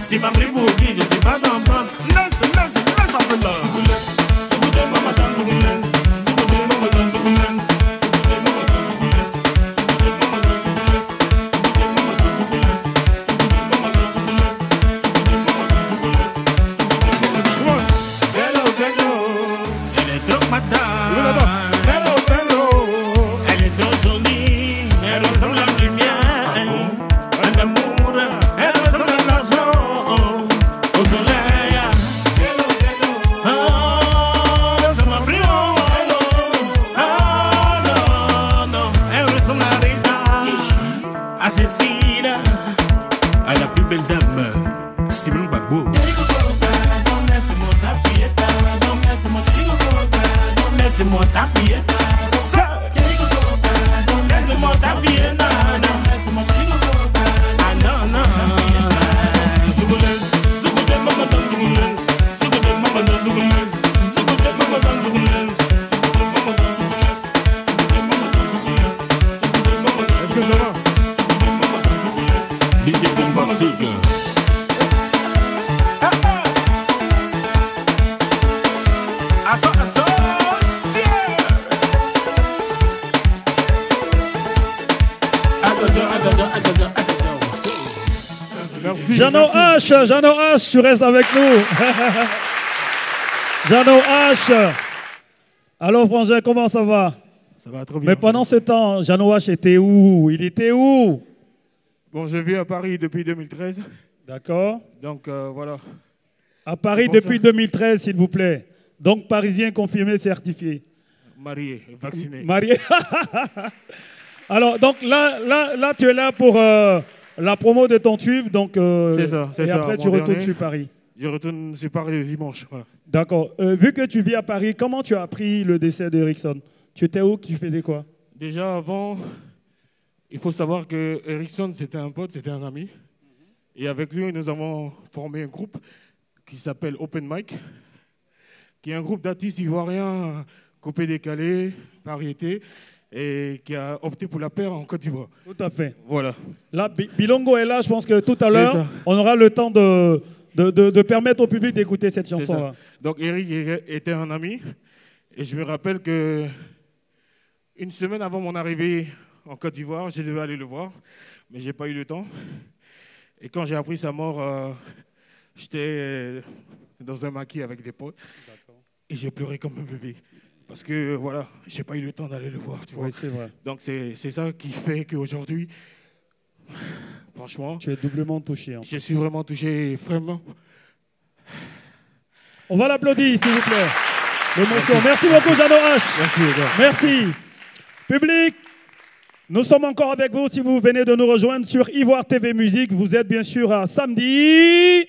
Tu m'as pris pour qui, je sais pas comprendre. Laisse un peu là. Elle est trop madame. Elle est trop jolie. Elle ressemble à la lumière. Un amour. Elle ressemble à l'argent. Au soleil. Oh, ça m'a pris. Oh, non. Elle ressemble à Rita. À Cécile. À la plus belle dame. Simon Bagbo. Laisse-moi t'appuyer, laisse-moi t'appuyer, ah non, non, Zougoules, Zougoules, maman dans Zougoules, Zougoules, maman dans Zougoules, Zougoules, maman dans Zougoules, maman dans Zougoules, maman dans Zougoules, maman dans Zougoules, maman dans Zougoules, DJ Bombastique. Jeannot H, tu restes avec nous. Jeannot H. Alors, frangin, comment ça va? Ça va trop bien. Mais pendant ce temps, Jeannot H était où? Il était où? Bon, je vis à Paris depuis 2013. D'accord. Donc, voilà. À Paris depuis 2013, s'il vous plaît. Donc, parisien confirmé, certifié. Marié, vacciné. Marié. Alors, donc là, tu es là pour la promo de ton tube. Donc, c'est ça. Et après, tu retournes sur Paris. Je retourne sur Paris le dimanche. Voilà. D'accord. Vu que tu vis à Paris, comment tu as appris le décès d'Erickson? Tu étais où? Tu faisais quoi? Déjà, avant, il faut savoir que Erickson, c'était un pote, c'était un ami. Et avec lui, nous avons formé un groupe qui s'appelle Open Mic, qui est un groupe d'artistes ivoiriens coupé décalé, variété, et qui a opté pour la paire en Côte d'Ivoire. Tout à fait. Voilà. Là, Bilongo est là, je pense que tout à C'est l'heure, ça. on aura le temps de permettre au public d'écouter cette C'est chanson-là. ça. Donc Eric était un ami, et je me rappelle que une semaine avant mon arrivée en Côte d'Ivoire, je devais aller le voir, mais je n'ai pas eu le temps. Et quand j'ai appris sa mort, j'étais dans un maquis avec des potes, et j'ai pleuré comme un bébé. Parce que voilà, je n'ai pas eu le temps d'aller le voir. Tu vois. Oui, c'est vrai. Donc c'est ça qui fait qu'aujourd'hui, franchement, tu es doublement touché. Hein. Je suis vraiment touché, vraiment. On va l'applaudir, s'il vous plaît. L'émotion. Merci beaucoup, Jeannot H. Merci, les gars. Merci. Public, nous sommes encore avec vous. Si vous venez de nous rejoindre sur Ivoire TV Musique, vous êtes bien sûr à Samedi.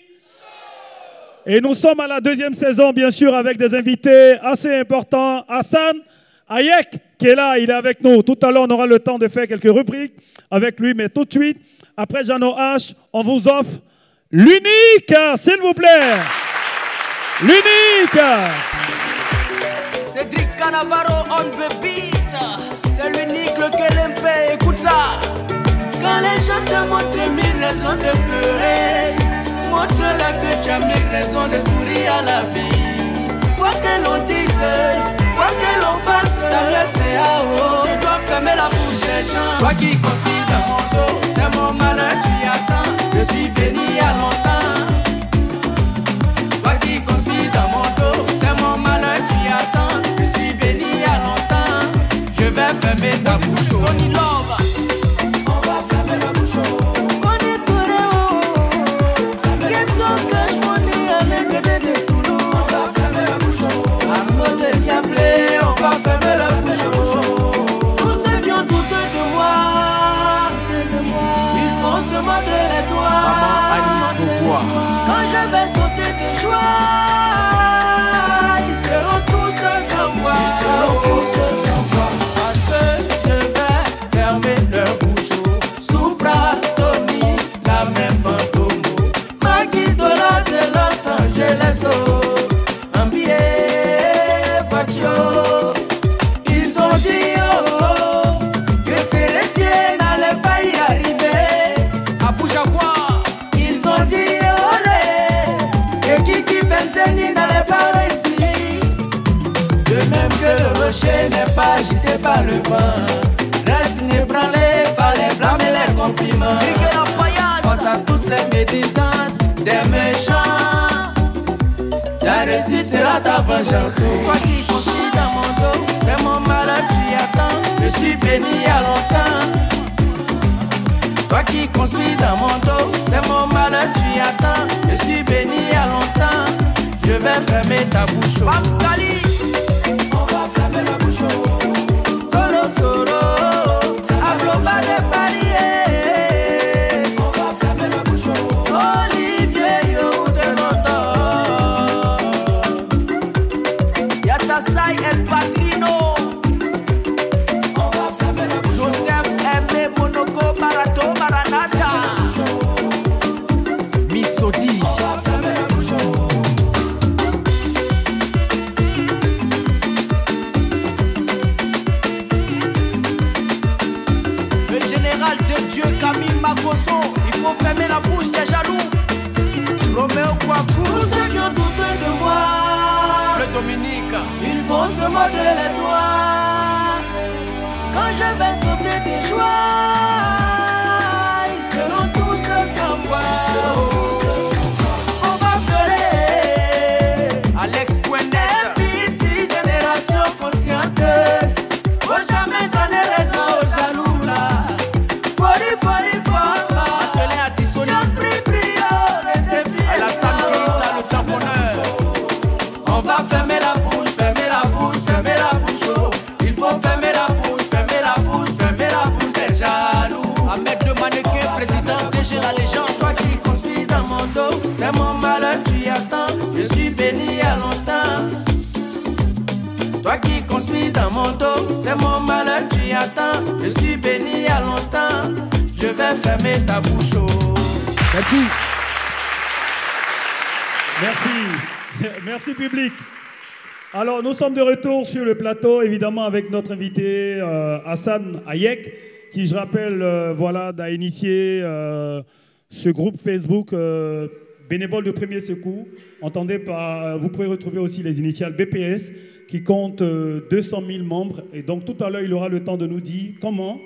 Et nous sommes à la deuxième saison, bien sûr, avec des invités assez importants. Hassan Ayek, qui est là, il est avec nous. Tout à l'heure, on aura le temps de faire quelques rubriques avec lui, mais tout de suite, après Jeannot H, on vous offre l'unique, s'il vous plaît. L'unique. Cédric Canavaro on the beat. C'est l'unique, le KLMP, écoute ça. Quand les gens te montrent mille raisons de pleurer, montre-leur que tu as mille raisons de sourire à la vie. Quoi que l'on dise, quoi que l'on fasse, ça reste CAO. Tu dois fermer la bouche des gens. Toi qui construis dans mon dos, c'est mon malheur, tu y attends. Je suis béni à longtemps. Toi qui construis dans mon dos, c'est mon malheur, tu y attends. Je suis béni à longtemps. Je vais fermer ta bouche. Tony Love, on va fermer la bouche. Quand je vais sauter de joie, ils seront tous sans voix. Ils seront tous sans voix. Parce que je vais fermer leur bouche. Soupra, Tony, la main fantôme. Maguitola de Los Angeles. Un billet, voiture. Ils ont dit que ces laitiers n'allaient pas y arriver. À Boujagoua. Ils ont dit Benzeni n'allait pas réussir. De même que le rocher n'est pas agité par le vent, reste inébranlé par les blâmes et les compliments. Face à toutes ces médisances des méchants, ta réussite sera ta vengeance. Toi qui construis dans mon dos, c'est mon malheur, tu y attends. Je suis béni à longtemps. Toi qui construis dans mon dos, c'est mon malheur, tu y attends. Je suis béni à longtemps. Je vais fermer ta bouche. Pascali, on va fermer la bouche. Colo Soro, Abloba de Paris, on va fermer la bouche. Olivier Yo de Noto, Yatasai El Patrino, on va fermer la bouche. Joseph M. Monoko Barato Maranata, Misodi, on va fermer la bouche. Camille Makoso, il faut fermer la bouche des jaloux. Roméo Kouakou, tous ceux qui ont douté de moi. Le Dominique, ils vont se mordre les doigts. Quand je vais sauter des joies, ils seront tous sans voix. On va pleurer. Alex Poinet, MPC, génération consciente. Faut jamais donner raison aux jaloux là. On va fermer la bouche, fermer la bouche, fermer la bouche. Il faut fermer la bouche, fermer la bouche, fermer la bouche des jaloux. Ahmed de Mannequin, président DG la légende. Toi qui construis dans mon dos, c'est mon malheur, tu y attends. Je suis béni à longtemps. Toi qui construis dans mon dos, c'est mon malheur, tu y attends. Je suis béni à longtemps. Je vais fermer ta bouche. Merci. Merci. Merci, public. Alors, nous sommes de retour sur le plateau, évidemment, avec notre invité Hassan Hayek, qui, je rappelle, voilà, a initié ce groupe Facebook bénévole de premier secours. Entendez par, vous pouvez retrouver aussi les initiales BPS, qui compte 200 000 membres. Et donc, tout à l'heure, il aura le temps de nous dire comment,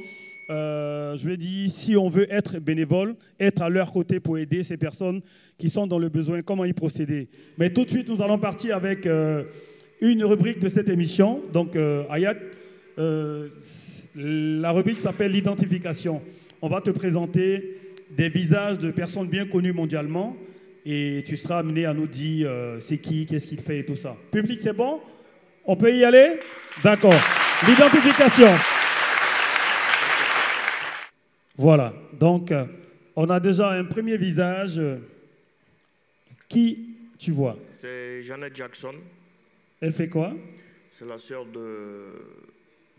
je vais dire, si on veut être bénévole, être à leur côté pour aider ces personnes qui sont dans le besoin, comment y procéder. Mais tout de suite, nous allons partir avec une rubrique de cette émission. Donc, Hayek, la rubrique s'appelle l'identification. On va te présenter des visages de personnes bien connues mondialement et tu seras amené à nous dire c'est qui, qu'est-ce qu'il fait et tout ça. Public, c'est bon? On peut y aller? D'accord. L'identification. Voilà. Donc, on a déjà un premier visage. Qui tu vois? C'est Janet Jackson. Elle fait quoi? C'est la sœur de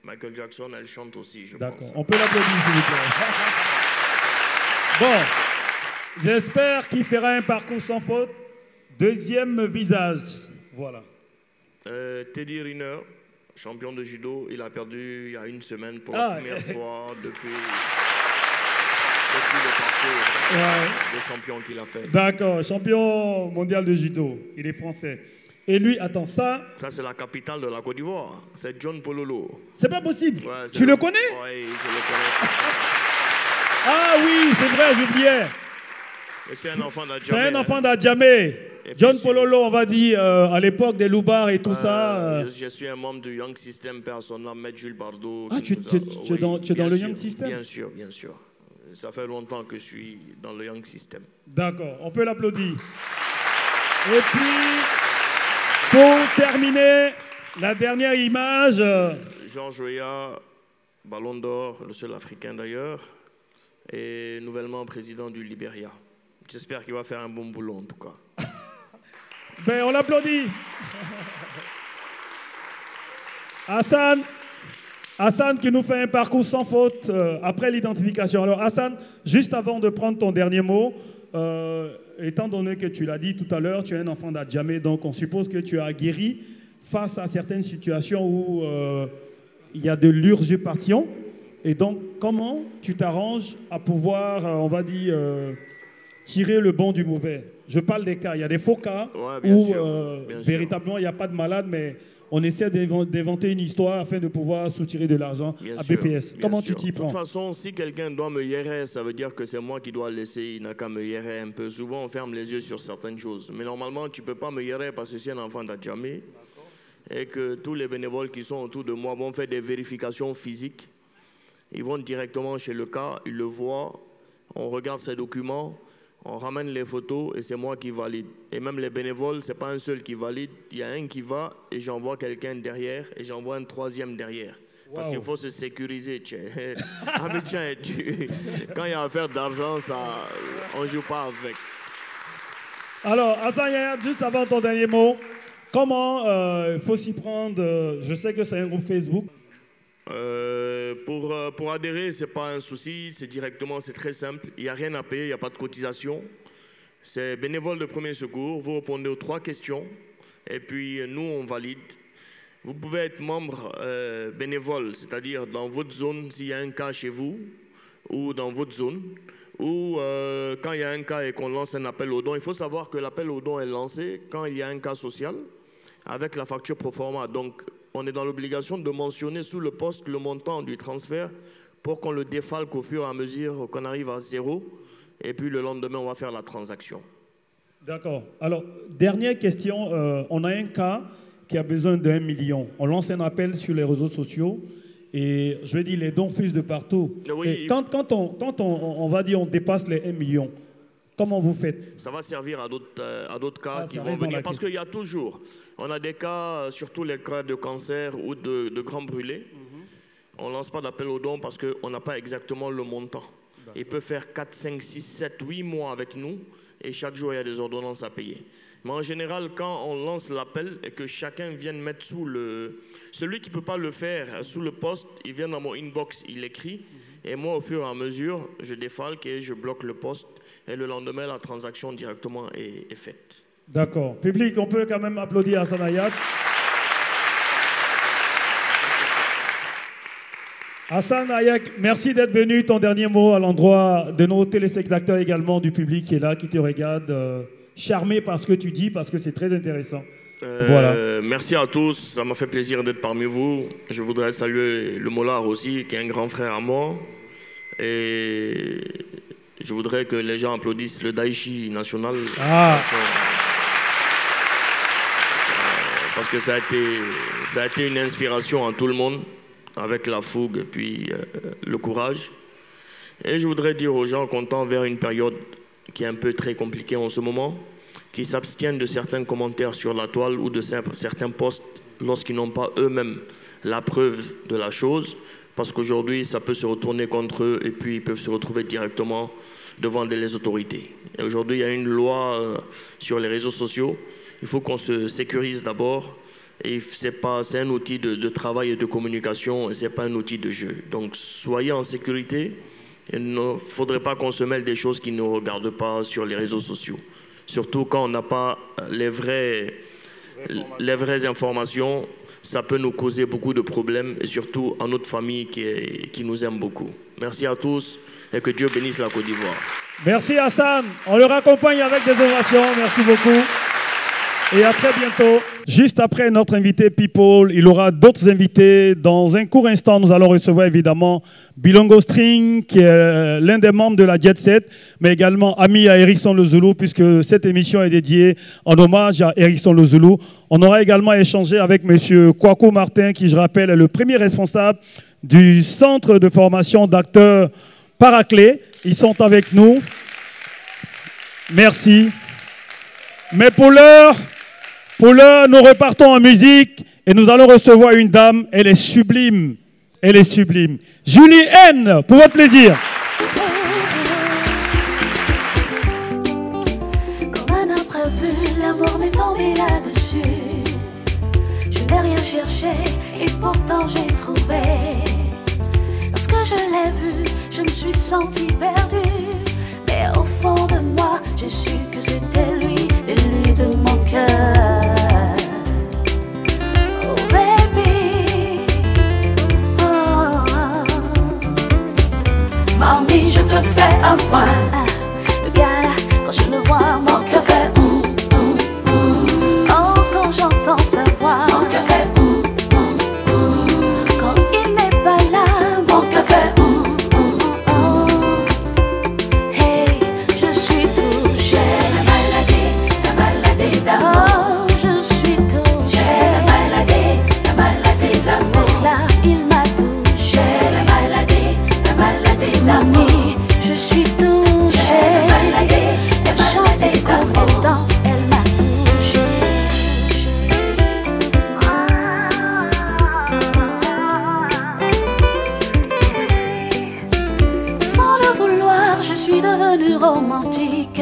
Michael Jackson. Elle chante aussi, je pense. D'accord. On peut l'applaudir, s'il vous plaît. Bon. J'espère qu'il fera un parcours sans faute. Deuxième visage. Voilà. Teddy Riner, champion de judo. Il a perdu il y a une semaine pour la première fois depuis le parcours de champion qu'il a fait. D'accord, champion mondial de judo. Il est français. Et lui, attends, ça... Ça, c'est la capitale de la Côte d'Ivoire. C'est John Pololo. C'est pas possible. Ouais, tu le connais? Oui, je le connais. Ah oui, c'est vrai, j'oubliais. C'est un enfant d'Adjamé. C'est un enfant d'Adjamé. John Pololo, on va dire, à l'époque des Loubards et tout ça. Je suis un membre du Young System, personnellement, Maître Jules Bardot. Ah, tu es dans le Young System? Bien sûr, bien sûr. Ça fait longtemps que je suis dans le Young System. D'accord, on peut l'applaudir. Et puis, pour terminer, la dernière image. Georges Weah, Ballon d'Or, le seul Africain d'ailleurs, et nouvellement président du Libéria. J'espère qu'il va faire un bon boulot en tout cas. Ben, on l'applaudit. Hassan qui nous fait un parcours sans faute après l'identification. Alors Hassan, juste avant de prendre ton dernier mot, étant donné que tu l'as dit tout à l'heure, tu es un enfant d'Adjamé, donc on suppose que tu as guéri face à certaines situations où il y a de l'usurpation. Et donc, comment tu t'arranges à pouvoir, on va dire, tirer le bon du mauvais? Je parle des cas. Il y a des faux cas où véritablement il n'y a pas de malade, mais on essaie d'inventer une histoire afin de pouvoir soutirer de l'argent à BPS. Comment tu t'y prends? De toute façon, si quelqu'un doit me hierrer, ça veut dire que c'est moi qui dois le laisser. Il n'a qu'à me hierrer un peu. Souvent, on ferme les yeux sur certaines choses. Mais normalement, tu ne peux pas me hierrer parce que c'est un enfant d'Adjamé et que tous les bénévoles qui sont autour de moi vont faire des vérifications physiques. Ils vont directement chez le cas, ils le voient, on regarde ses documents, on ramène les photos et c'est moi qui valide. Et même les bénévoles, ce n'est pas un seul qui valide. Il y a un qui va et j'envoie quelqu'un derrière et j'envoie un troisième derrière. Parce qu'il faut se sécuriser. Quand il y a affaire d'argent, on ne joue pas avec. Alors, Hassan Yaya, juste avant ton dernier mot, comment il faut s'y prendre? Je sais que c'est un groupe Facebook. Pour adhérer, ce n'est pas un souci, c'est directement, c'est très simple. Il n'y a rien à payer, il n'y a pas de cotisation. C'est bénévole de premier secours, vous répondez aux 3 questions et puis nous, on valide. Vous pouvez être membre bénévole, c'est-à-dire dans votre zone, s'il y a un cas chez vous, ou dans votre zone, ou quand il y a un cas et qu'on lance un appel aux dons. Il faut savoir que l'appel aux dons est lancé quand il y a un cas social, avec la facture pro forma. Donc, on est dans l'obligation de mentionner sous le poste le montant du transfert pour qu'on le défalque au fur et à mesure qu'on arrive à 0. Et puis le lendemain, on va faire la transaction. D'accord. Alors, dernière question. On a un cas qui a besoin d'1 million. On lance un appel sur les réseaux sociaux et je veux dire, les dons fusent de partout. Oui, et quand on va dire on dépasse les 1 million, comment vous faites? Ça va servir à d'autres cas qui vont venir. Parce qu'il y a toujours, on a des cas, surtout les cas de cancer ou de grands brûlés. On ne lance pas d'appel aux dons parce qu'on n'a pas exactement le montant. Il peut faire 4, 5, 6, 7, 8 mois avec nous et chaque jour, il y a des ordonnances à payer. Mais en général, quand on lance l'appel et que chacun vienne mettre sous le... Celui qui ne peut pas le faire sous le poste, il vient dans mon inbox, il écrit. Et moi, au fur et à mesure, je défalque et je bloque le poste. Et le lendemain, la transaction directement est faite. D'accord. Public, on peut quand même applaudir Hassan Hayat. Hassan Hayat, merci d'être venu. Ton dernier mot à l'endroit de nos téléspectateurs également, du public qui est là, qui te regarde, charmé par ce que tu dis, parce que c'est très intéressant. Voilà. Merci à tous, ça m'a fait plaisir d'être parmi vous. Je voudrais saluer le Mollard aussi, qui est un grand frère à moi. Et je voudrais que les gens applaudissent le Daichi national. Parce que ça a été une inspiration à tout le monde, avec la fougue et puis le courage. Et je voudrais dire aux gens qu'on tend vers une période qui est un peu très compliquée en ce moment, qui s'abstiennent de certains commentaires sur la toile ou de certains posts lorsqu'ils n'ont pas eux-mêmes la preuve de la chose, parce qu'aujourd'hui, ça peut se retourner contre eux et puis ils peuvent se retrouver directement devant les autorités. Et aujourd'hui, il y a une loi sur les réseaux sociaux. Il faut qu'on se sécurise d'abord. Et c'est un outil de travail et de communication, et ce n'est pas un outil de jeu. Donc soyez en sécurité. Il ne faudrait pas qu'on se mêle des choses qui ne nous regardent pas sur les réseaux sociaux. Surtout quand on n'a pas les vraies informations, ça peut nous causer beaucoup de problèmes, et surtout à notre famille qui nous aime beaucoup. Merci à tous, et que Dieu bénisse la Côte d'Ivoire. Merci Hassan. On le raccompagne avec des ovations. Merci beaucoup. Et à très bientôt. Juste après notre invité People, il aura d'autres invités. Dans un court instant, nous allons recevoir évidemment Bilongo String, qui est l'un des membres de la Jet Set, mais également ami à Erickson Le Zulu, puisque cette émission est dédiée en hommage à Erickson Le Zulu. On aura également échangé avec M. Kwaku Martin, qui, je rappelle, est le premier responsable du centre de formation d'acteurs Paraclet. Ils sont avec nous. Merci. Mais pour l'heure, nous repartons en musique et nous allons recevoir une dame. Elle est sublime. Elle est sublime. Julie N, pour votre plaisir. Comme un imprévu, l'amour m'est tombé là-dessus. Je n'ai rien cherché et pourtant j'ai trouvé. Lorsque je l'ai vu, je me suis sentie perdue. Mais au fond de moi, j'ai su que c'était lui, l'élu de mon cœur. Oh baby, oh. Mamie, je te fais un point. Le gars là, quand je le vois, mon cœur fait Oh, quand j'entends sa voix, mon cœur fait Quand il n'est pas là, mon cœur fait Oh, je suis touchée. La maladie d'amour. Là, il m'a touchée. La maladie d'amour. Je suis touchée. Elle chante et court, elle danse, elle m'a touchée. Sans le vouloir, je suis devenue romantique.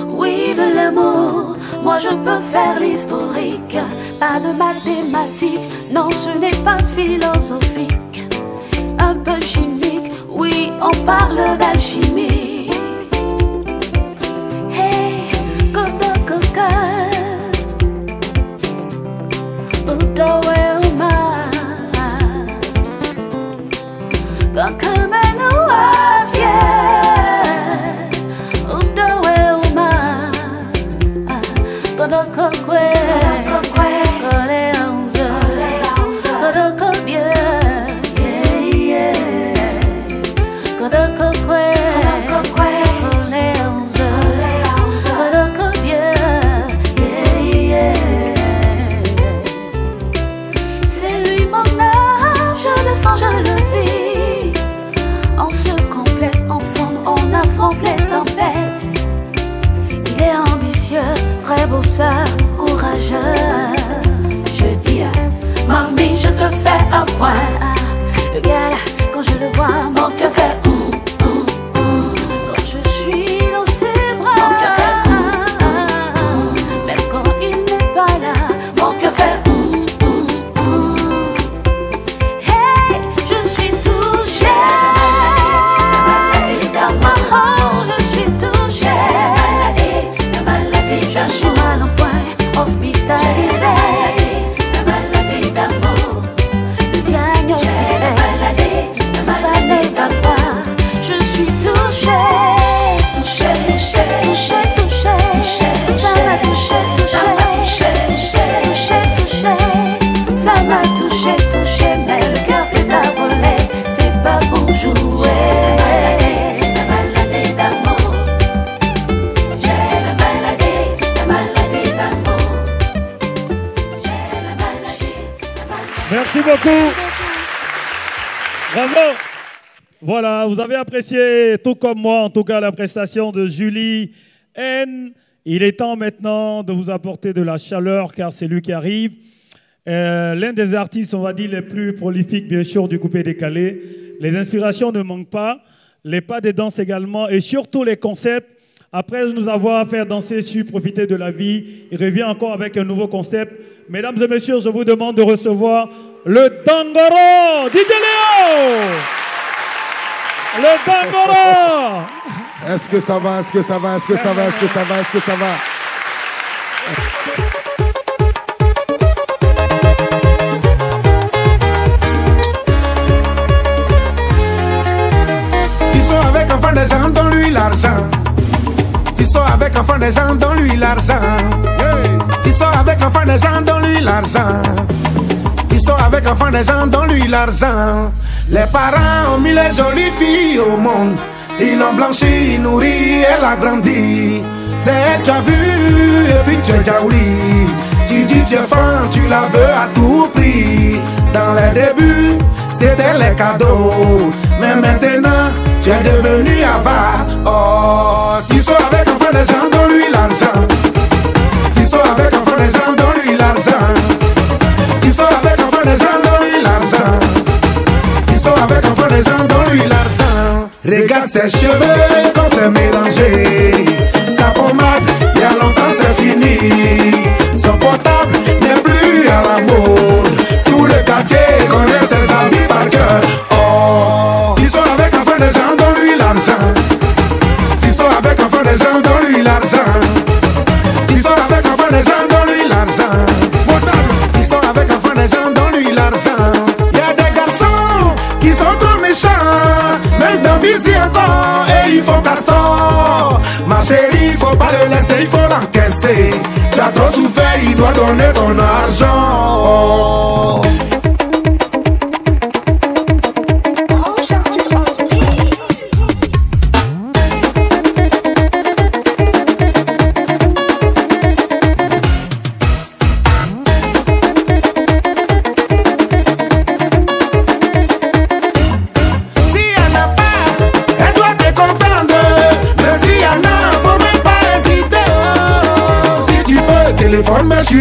Oui, de l'amour, moi je peux faire l'historique. Pas de mathématiques, non ce n'est pas philosophique. Un peu chimique, oui on parle d'alchimie. Hey, coco coca, Udo Weuma, Kakamenoa, yeah. C'est lui mon âme, je le sens, je le vis. On se complète ensemble, on affronte les tempêtes. Il est ambitieux, vrai bosseur, courageux. Je dis, mamie, je te fais un point. Le gars là, quand je le vois, mon cœur fait Quand je suis dans ses bras, mon cœur fait même quand il n'est pas là, mon cœur fait Hey, je suis touchée. Dans ma je suis touchée. Je suis mal en point. beaucoup. Bravo. Voilà, vous avez apprécié, tout comme moi, en tout cas, la prestation de Julie N. Il est temps maintenant de vous apporter de la chaleur, car c'est lui qui arrive. L'un des artistes, on va dire, les plus prolifiques, bien sûr, du coupé décalé. Les inspirations ne manquent pas, les pas de danse également, et surtout les concepts. Après nous avoir fait danser sur Profiter de la vie, il revient encore avec un nouveau concept. Mesdames et messieurs, je vous demande de recevoir le Dangoro, DJ Léo. Le Dangoro. Est-ce que ça va? Est-ce que ça va? Est-ce que ça va? Est-ce que ça va? Est-ce que ça va? Qui sont avec enfant des gens, donne-lui l'argent. Qui sont avec enfant des gens, donne-lui l'argent. Qui sont avec enfant des gens, donne-lui l'argent. Qui sont avec enfant des gens, donne-lui l'argent. Les parents ont mis les jolies filles au monde. Ils l'ont blanchi, nourri, elle a grandi. C'est elle, tu as vu, et puis tu es jaouli. Tu dis tu es franc, tu la veux à tout prix. Dans les débuts, c'était les cadeaux. Mais maintenant, tu es devenu avare. Oh, qui sont avec enfant des gens, donne-lui l'argent. Qui sont avec enfant des gens, donne-lui l'argent. Qui sont avec enfant des gens, donne-lui l'argent. Qui sont avec enfant des gens, donne-lui l'argent. Regarde ses cheveux comme c'est mélangé. Sa pommade, il y a longtemps c'est fini. Son portable n'est plus à la mode. Tout le quartier connaît ses habits par cœur. Oh, ils sont avec enfant des gens, donne-lui l'argent. Ils sont avec enfant des gens, donne-lui l'argent. Ils sont avec enfant des gens, donne-lui l'argent. Ils sont avec enfant des gens, donne-lui l'argent. Il y a des garçons qui sont trop méchants. Même dans Busy encore, et il faut castor. Ma chérie, il faut pas le laisser, il faut l'encaisser. Tu as trop souffert, il doit donner ton argent.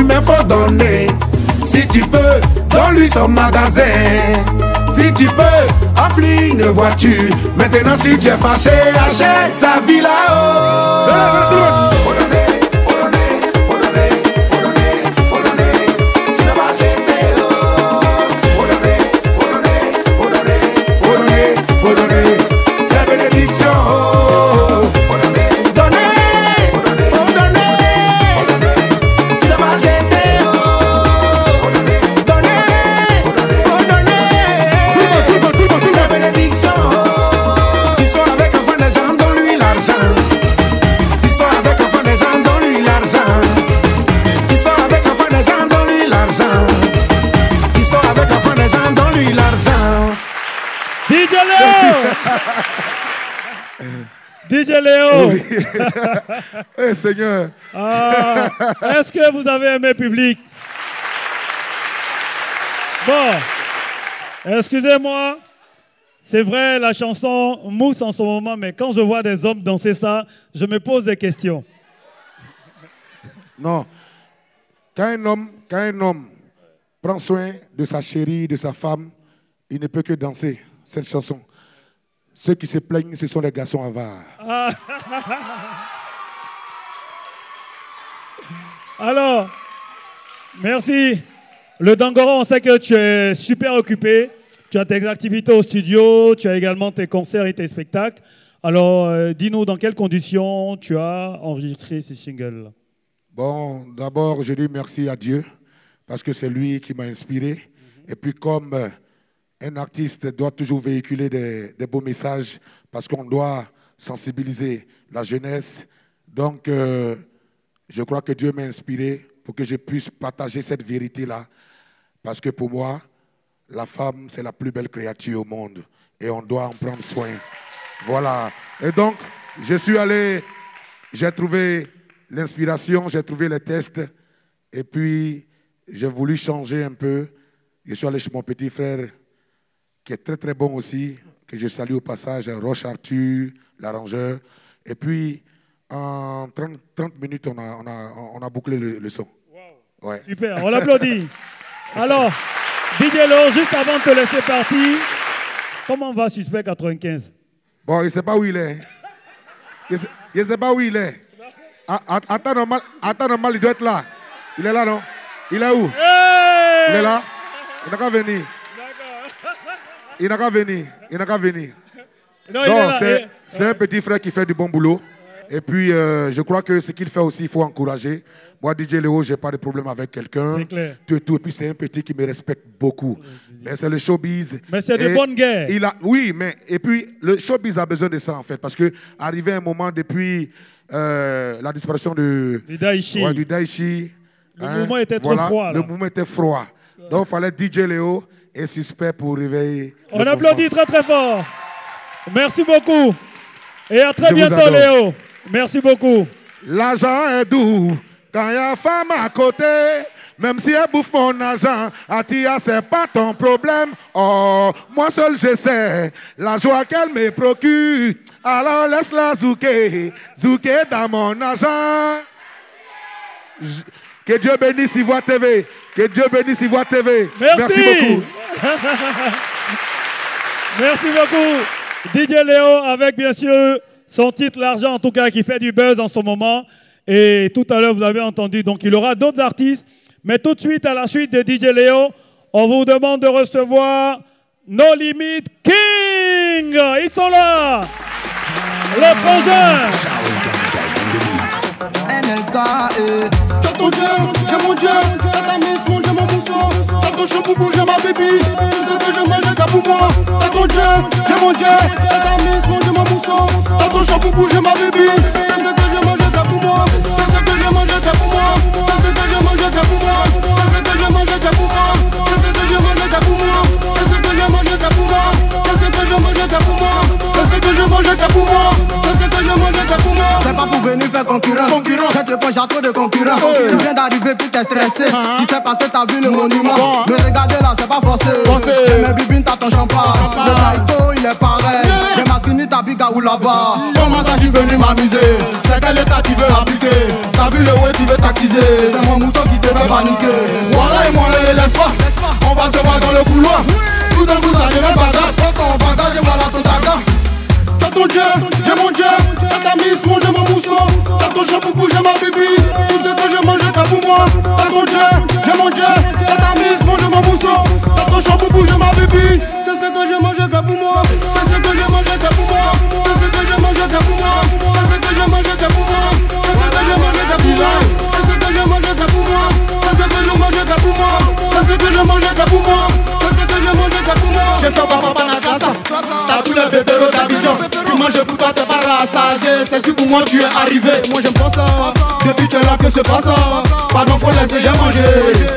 Mais faut donner. Si tu peux, donne-lui son magasin. Si tu peux, offre-lui une voiture. Maintenant si tu es fâché, achète sa vie là-haut. Faut donner, faut donner, faut donner, faut donner, faut donner. Tu ne vas jeter. Faut donner, faut donner, faut donner, faut donner, faut donner. C'est bénédiction. Faut donner, donner, faut donner, faut donner. Tu ne vas jeter. DJ Léo. Oui. Eh Seigneur. Ah, est-ce que vous avez aimé public? Bon, excusez-moi, c'est vrai, la chanson mousse en ce moment, mais quand je vois des hommes danser ça, je me pose des questions. Non, quand un homme prend soin de sa chérie, de sa femme, il ne peut que danser cette chanson. Ceux qui se plaignent, ce sont les garçons avares. Ah. Alors, merci. Le Dangoro, on sait que tu es super occupé. Tu as tes activités au studio, tu as également tes concerts et tes spectacles. Alors, dis-nous dans quelles conditions tu as enregistré ces singles. Bon, d'abord, je dis merci à Dieu parce que c'est lui qui m'a inspiré. Et puis comme un artiste doit toujours véhiculer des beaux messages parce qu'on doit sensibiliser la jeunesse. Donc, je crois que Dieu m'a inspiré pour que je puisse partager cette vérité-là. Parce que pour moi, la femme, c'est la plus belle créature au monde. Et on doit en prendre soin. Voilà. Et donc, je suis allé, j'ai trouvé l'inspiration, j'ai trouvé les tests. Et puis, j'ai voulu changer un peu. Je suis allé chez mon petit frère, qui est très très bon aussi, que je salue au passage, Roche Arthur, l'arrangeur. Et puis, en 30 minutes, on a bouclé le son. Wow. Ouais. Super, on l'applaudit. Alors, DJ Léo, juste avant de te laisser partir, comment va Suspect 95? Bon, il ne sait pas où il est. Il ne sait pas où il est. Attends normal, il doit être là. Il est là, non? Il est où? Hey! Il est là? Il n'a qu'à venir. Il n'a qu'à venir. Il n'a qu'à venir. Non, c'est un petit frère qui fait du bon boulot. Et puis, je crois que ce qu'il fait aussi, il faut encourager. Moi, DJ Léo, je n'ai pas de problème avec quelqu'un. C'est clair. Tout et tout. Et puis, c'est un petit qui me respecte beaucoup. Mais c'est le showbiz. Mais c'est de bonnes guerres. Oui, mais et puis, le showbiz a besoin de ça, en fait. Parce que, arrivé un moment depuis la disparition du Daichi, le mouvement était trop froid. Là. Le mouvement était froid. Donc, il fallait DJ Léo et Suspect pour réveiller. On applaudit très très fort. Merci beaucoup. Et à très bientôt, Léo. Merci beaucoup. L'argent est doux quand il y a femme à côté. Même si elle bouffe mon argent, Atia, c'est pas ton problème. Oh, moi seul je sais la joie qu'elle me procure. Alors laisse-la zouker, zouker dans mon argent. Que Dieu bénisse Ivoire TV. Que Dieu bénisse Ivoire TV. Merci beaucoup. Merci beaucoup. DJ Léo avec bien sûr son titre L'argent en tout cas qui fait du buzz en ce moment. Et tout à l'heure vous avez entendu, donc il y aura d'autres artistes. Mais tout de suite à la suite de DJ Léo, on vous demande de recevoir No Limit King. Ils sont là. Le projet. NLK, tu as ton Dieu, j'ai mon Dieu, t'as ta miss, mon Dieu, mon mousson, t'as ton champoupou, j'ai ma baby, tout ce que je mange, c'est pour moi, t'as ton Dieu, j'ai mon Dieu, t'as ta miss, mon Dieu, mon mousson, t'as ton champoupou, j'ai ma baby, c'est ce que je mange, c'est pour moi, c'est ce que je mange, c'est pour moi, c'est ce que je mange, c'est pour moi, c'est ce que je mange, c'est pour moi, c'est ce que je mange, c'est pour moi, c'est ce que je mange, c'est pour moi, c'est ce que je mange, c'est pour moi, c'est ce que je mange, c'est pour moi, c'est ce que je mange, c'est pour moi. C'est pas pour venir faire concurrence. Je te penche à trop de concurrents. Tu viens d'arriver puis t'es stressé. Qui sait parce que t'as vu le monument. Me regarder là, c'est pas forcé. J'ai mes bibines, t'as ton champagne. Le taïko, il est pareil. J'ai masculini ta biga ou là-bas. Comment ça, j'suis venu m'amuser? C'est quel état tu veux appliquer? T'as vu le way, tu veux t'acquiser. C'est mon mousson qui te fait paniquer. Voilà et moi, laisse pas. On va se voir dans le couloir. Tout d'un coup, ça devient bagage. Prends ton bagage et voilà ton taga. T'as ton Dieu, j'ai mon Dieu, t'as ta miss, mon Dieu, mon mousson, t'as ton champoupou, j'ai ma bibi, tout ce que je mange, c'est pour moi. T'as ton Dieu, j'ai mon Dieu, t'as ta miss, mon Dieu, mon mousson, t'as ton champoupou, j'ai ma bibi, c'est ce que je mange, c'est pour moi. C'est ce que je mange, c'est pour moi. C'est ce que je mange, c'est pour moi. C'est ce que je mange, c'est pour moi. C'est ce que je mange, c'est pour moi. C'est ce que je mange, c'est pour moi. C'est ce que je mange, c'est pour moi. C'est ce que je mange, c'est pour moi. C'est ce que je mange, c'est pour moi. Je fais papa na casa, t'as tous les bébés d'Abidjan. Tu manges pour toi, t'es pas rassasié. C'est si pour moi tu es arrivé. Moi j'aime pas ça. Depuis tu es là que c'est pas ça. Pardon, faut laisser, j'ai mangé.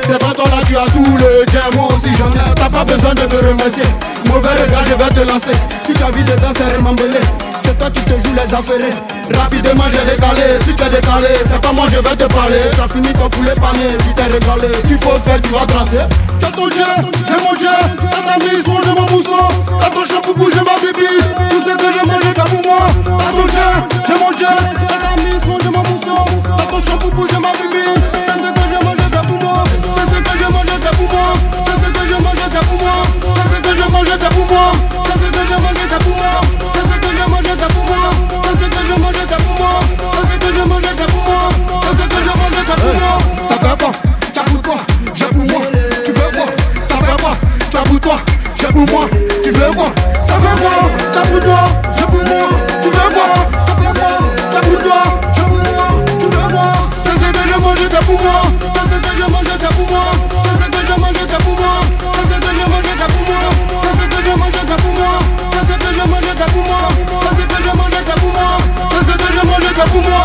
C'est vrai, toi là tu as tout le jam. Moi aussi j'en ai. T'as pas besoin de me remercier. Mauvais regard, je vais te lancer. Si tu as vu dedans, c'est remembélé. C'est toi qui te joues les affaires. Rapidement j'ai décalé. Si tu es décalé, c'est pas moi, je vais te parler. Tu as fini ton poulet pané, tu t'es régalé. Il faut faire, tu vas tracer. Tu as ton Dieu, j'ai mon Dieu. T'as ta mise, mon Dieu, mon mousson. T'as ton champoupou, j'ai ma bibi. Tout ce que je mange, c'est pour moi. T'as ton Dieu, j'ai mon Dieu. T'as ta mise, mon Dieu, mon mousson. T'as ton champoupou, j'ai ma bibi. C'est ce que je mange, c'est pour moi. C'est ce que je mange, c'est pour moi. C'est ce que je mange, c'est pour moi. C'est ce que je mange, c'est pour moi. C'est ce que je mange, c'est pour moi. C'est ce que je mange, c'est pour moi. C'est ce que je mange, c'est pour moi. C'est ce que je mange, c'est pour moi. C'est ce que je mange, c'est pour moi. Ça fait quoi? T'as pour toi, j'ai pour moi. Tu veux quoi? Ça fait quoi? T'as pour toi, j'ai pour moi. Tu veux quoi? Ça fait quoi? T'as pour toi, j'ai pour moi. Tu veux quoi? Ça fait quoi? T'as pour toi, j'ai pour moi. Tu veux quoi? C'est ce que je mange, c'est pour moi. C'est ce que je mange, c'est pour moi. C'est ce que je mange, c'est pour moi. C'est ce que je mange, c'est pour moi. C'est ce que je mange, c'est pour moi. C'est ce que je mange, c'est pour moi. C'est ce que je mange, c'est pour moi. C'est ce que je mange, c'est pour moi.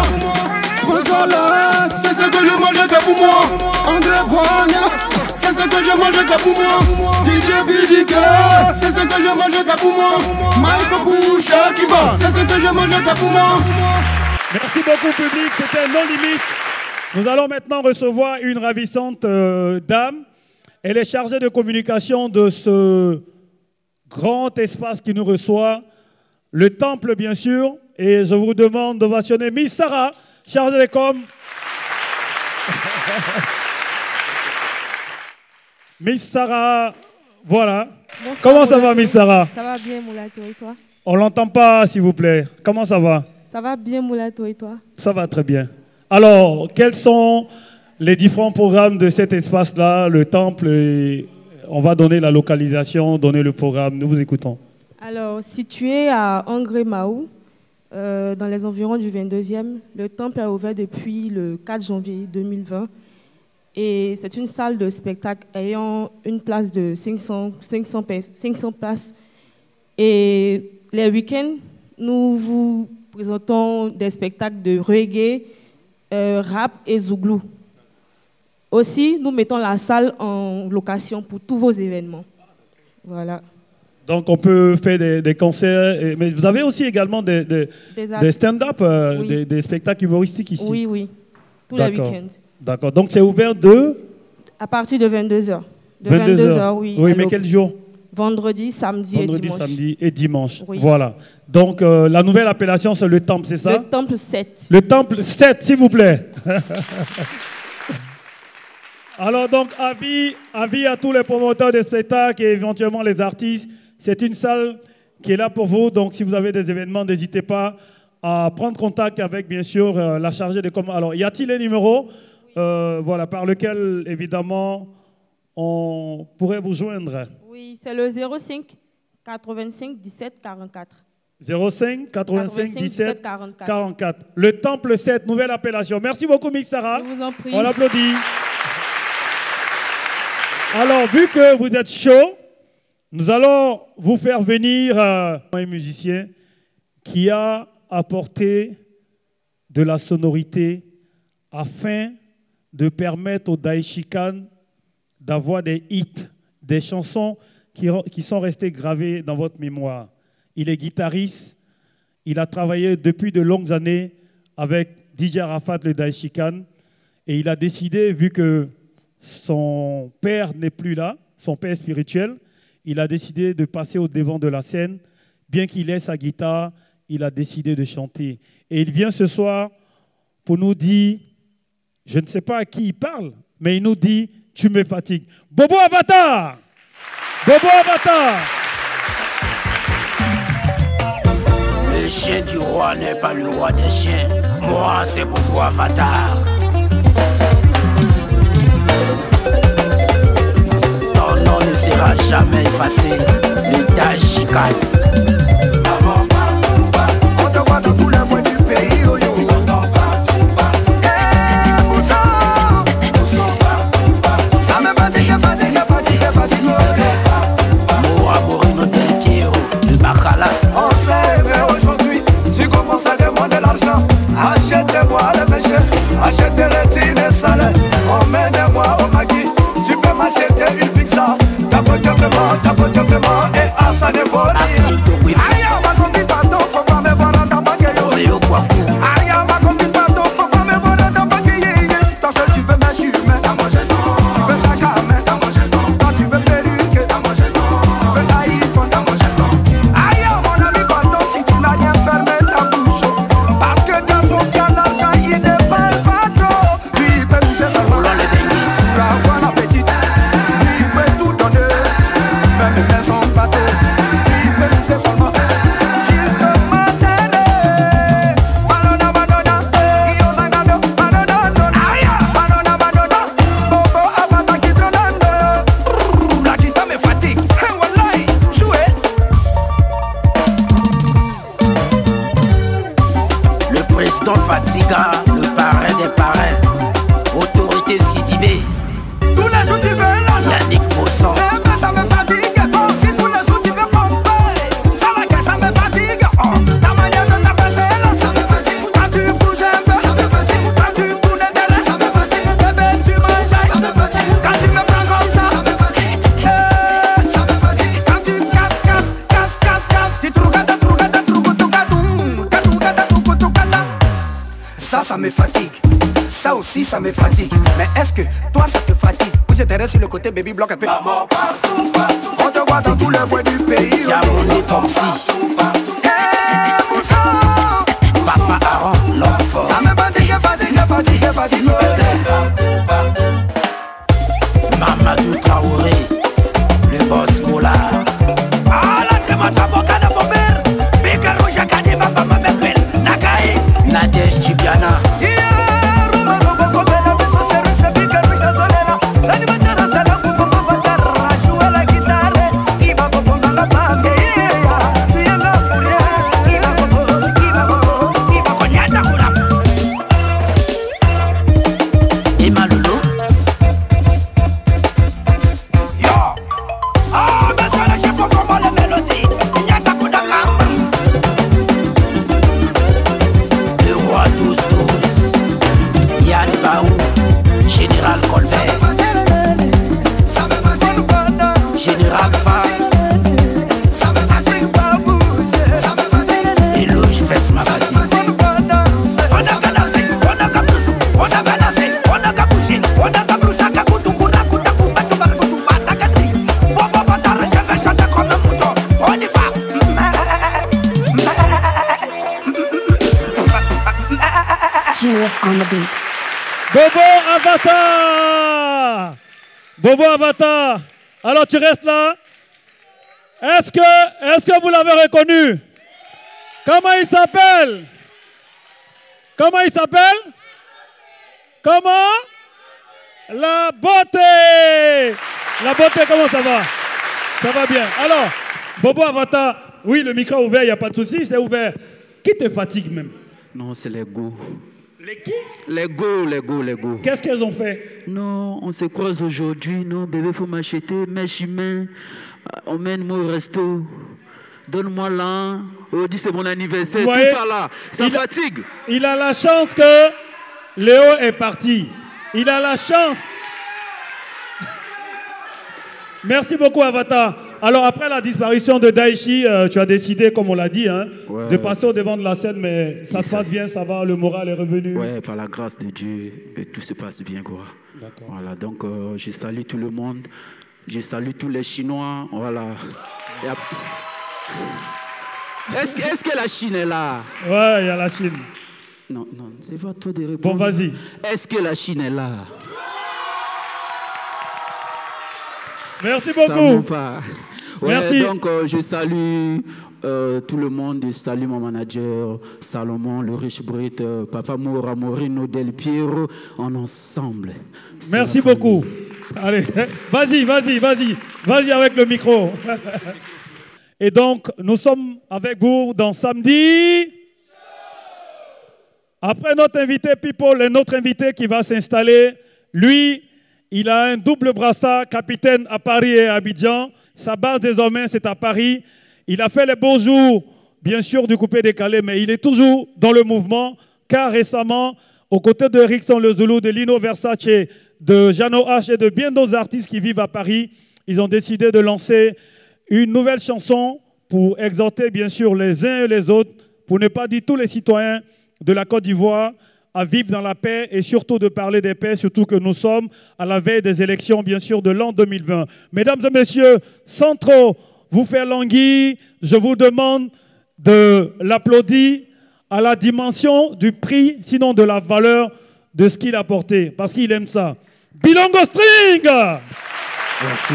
Rosalette, c'est ce que je mange, c'est pour moi. André Boigna, c'est ce que je mange, c'est pour moi. DJ BDK, c'est ce que je mange, c'est pour moi. Mike Coucha qui va, c'est ce que je mange, c'est pour moi. Merci beaucoup public, c'était No Limit. Nous allons maintenant recevoir une ravissante dame. Elle est chargée de communication de ce grand espace qui nous reçoit, le temple bien sûr, et je vous demande d'ovationner Miss Sarah, chargée des com. Miss Sarah, voilà. Bonsoir, Comment ça va Miss Sarah? Ça va bien Moulato et toi? On l'entend pas s'il vous plaît. Comment ça va? Ça va bien Moulato et toi? Ça va très bien. Alors, quels sont les différents programmes de cet espace-là, le temple, et on va donner la localisation, donner le programme. Nous vous écoutons. Alors, situé à Angré-Mahou, dans les environs du 22e, le temple est ouvert depuis le 4 janvier 2020. Et c'est une salle de spectacle ayant une place de 500 places. Et les week-ends, nous vous présentons des spectacles de reggae, rap et zouglou. Aussi, nous mettons la salle en location pour tous vos événements. Voilà. Donc, on peut faire des concerts, mais vous avez aussi également des stand-up, oui. des spectacles humoristiques ici? Oui, oui. Tous les week-ends. D'accord. Donc, c'est ouvert de? À partir de 22h. De 22h, oui. Oui, mais quel jour? Vendredi, samedi et dimanche. Samedi et dimanche. Oui. Voilà. Donc, la nouvelle appellation, c'est le temple, c'est ça? Le temple 7. Le temple 7, s'il vous plaît. Alors, donc, avis à tous les promoteurs de spectacles et éventuellement les artistes. C'est une salle qui est là pour vous. Donc, si vous avez des événements, n'hésitez pas à prendre contact avec, bien sûr, la chargée de com. Alors, y a-t-il un numéro voilà, par lequel, évidemment, on pourrait vous joindre? Oui, c'est le 05 85 17 44. 05 85 17 44. Le temple 7, nouvelle appellation. Merci beaucoup, Miss Sarah. Je vous en prie. On l'applaudit. Alors, vu que vous êtes chaud, nous allons vous faire venir un musicien qui a apporté de la sonorité afin de permettre aux Daishikan d'avoir des hits, des chansons qui sont restées gravées dans votre mémoire. Il est guitariste, il a travaillé depuis de longues années avec DJ Arafat, le Daishikan, et il a décidé, vu que son père n'est plus là, son père spirituel, il a décidé de passer au devant de la scène. Bien qu'il ait sa guitare, il a décidé de chanter. Et il vient ce soir pour nous dire, je ne sais pas à qui il parle, mais il nous dit, tu me fatigues. Bobo Avatar! Bobo Avatar! Le chien du roi n'est pas le roi des chiens. Moi, c'est Bobo Avatar. Ton nom ne sera jamais effacé. Le Daishikan. On te voit dans tous les coins du pays, oh yo. Ça me fatigue, Morino del Kio, le Bacala. On sait, mais aujourd'hui, tu commences à demander l'argent. Achetez-moi le péché, achetez les dîners salés. Emmène-moi au maquis, tu peux m'acheter une pizza. Tapote vraiment, et à ça ne vaut rien. Aïe, ma copine, pardon, faut pas me voir dans ta bagaille. Aïe, ma copine, pardon, faut pas me voir dans ta bagaille. Toi seul, tu peux m'assumer. Tu veux sac à main. Toi, tu veux perruque. Tu veux l'iPhone. Aïe, mon ami, pardon, si tu n'as rien fermé ta bouche. Parce que dans son cas, l'argent, il ne parle pas trop. Lui, il peut miser seulement les délices. Pour avoir l'appétit. Lui, il peut tout donner. Même les maisons bateau. Lui, il peut miser seulement. Jusque Madère. Madonna, Madonna. Io Zangado. Madonna, Aïe. Madonna, Madonna. Bobo Avatar qui trône. La guitare me fatigue. Wallahi, jouez. Le président Fatiga, le parrain des parrains. Autorité Sidibé. Tous les jours tu veux l'argent. Yannick Bosson. Mais ça me fatigue. Si tous les jours tu veux pomper. Ça va que ça me fatigue. Ta manière de t'apaiser là. Ça me fatigue. Quand tu bouges un peu. Ça me fatigue. Quand tu tournes derrière. Ça me fatigue. Bébé tu manges. Ça me fatigue. Quand tu me prends comme ça. Ça me fatigue. Ça me fatigue. Quand tu casses. Tu trucada. Ça me fatigue. Ça aussi ça me fatigue. Mais est-ce que toi ça te fatigue? Ou je te connais sur le côté baby block un peu. On te voit dans tous les bois du pays. Diamond et Pomsi. Papa Aaron, l'homme fort. Ça me fatigue. Mamadou Traoré, le boss Moula. Ah, la crème à boca de Bobert. Bekaro Jakadi, Baba Mabel, Nakai, Nadej Chibiana. Bobo Avatar! Bobo Avatar! Alors tu restes là? Est-ce que vous l'avez reconnu? Comment il s'appelle? Comment il s'appelle? Comment? La beauté! La beauté, comment ça va? Ça va bien. Alors, Bobo Avatar, oui, le micro est ouvert, il n'y a pas de souci, c'est ouvert. Qui te fatigue même? Non, c'est les go. Les qui? Les go. Qu'est-ce qu'elles ont fait? Non, on se croise aujourd'hui. Non, bébé, faut m'acheter mes chemins. Emmène-moi au resto. Donne-moi là. On dit c'est mon anniversaire. Voyez, tout ça là. Ça fatigue. Il a la chance que Léo est parti. Il a la chance. Merci beaucoup, Avatar. Alors, après la disparition de Daichi, tu as décidé, comme on l'a dit, hein, de passer au devant de la scène, mais ça se passe bien, ça va, le moral est revenu. Ouais, par la grâce de Dieu, tout se passe bien, quoi. D'accord. Voilà, donc je salue tout le monde, je salue tous les Chinois, voilà. Est-ce que la Chine est là? Ouais, il y a la Chine. Non, c'est pas toi de répondre. Bon, vas-y. Est-ce que la Chine est là? Merci beaucoup. Ouais, merci. Donc, je salue tout le monde. Je salue mon manager, Salomon, le riche Brit, Papa Moura, Morino, Del Piero, en ensemble. Merci beaucoup. Allez, vas-y avec le micro. Et donc, nous sommes avec vous dans Samedi. Après notre invité People et notre invité qui va s'installer, lui, il a un double brassard, capitaine à Paris et à Abidjan. Sa base désormais, c'est à Paris. Il a fait les beaux jours, bien sûr, du coupé décalé, mais il est toujours dans le mouvement, car récemment, aux côtés de Rickson Le Zoulou, de Lino Versace, de Jeannot H et de bien d'autres artistes qui vivent à Paris, ils ont décidé de lancer une nouvelle chanson pour exhorter, bien sûr, les uns et les autres, pour ne pas dire tous les citoyens de la Côte d'Ivoire, à vivre dans la paix et surtout de parler des paix, surtout que nous sommes à la veille des élections, bien sûr, de l'an 2020. Mesdames et messieurs, sans trop vous faire languir, je vous demande de l'applaudir à la dimension du prix, sinon de la valeur de ce qu'il a porté, parce qu'il aime ça. Bilongo String! Merci.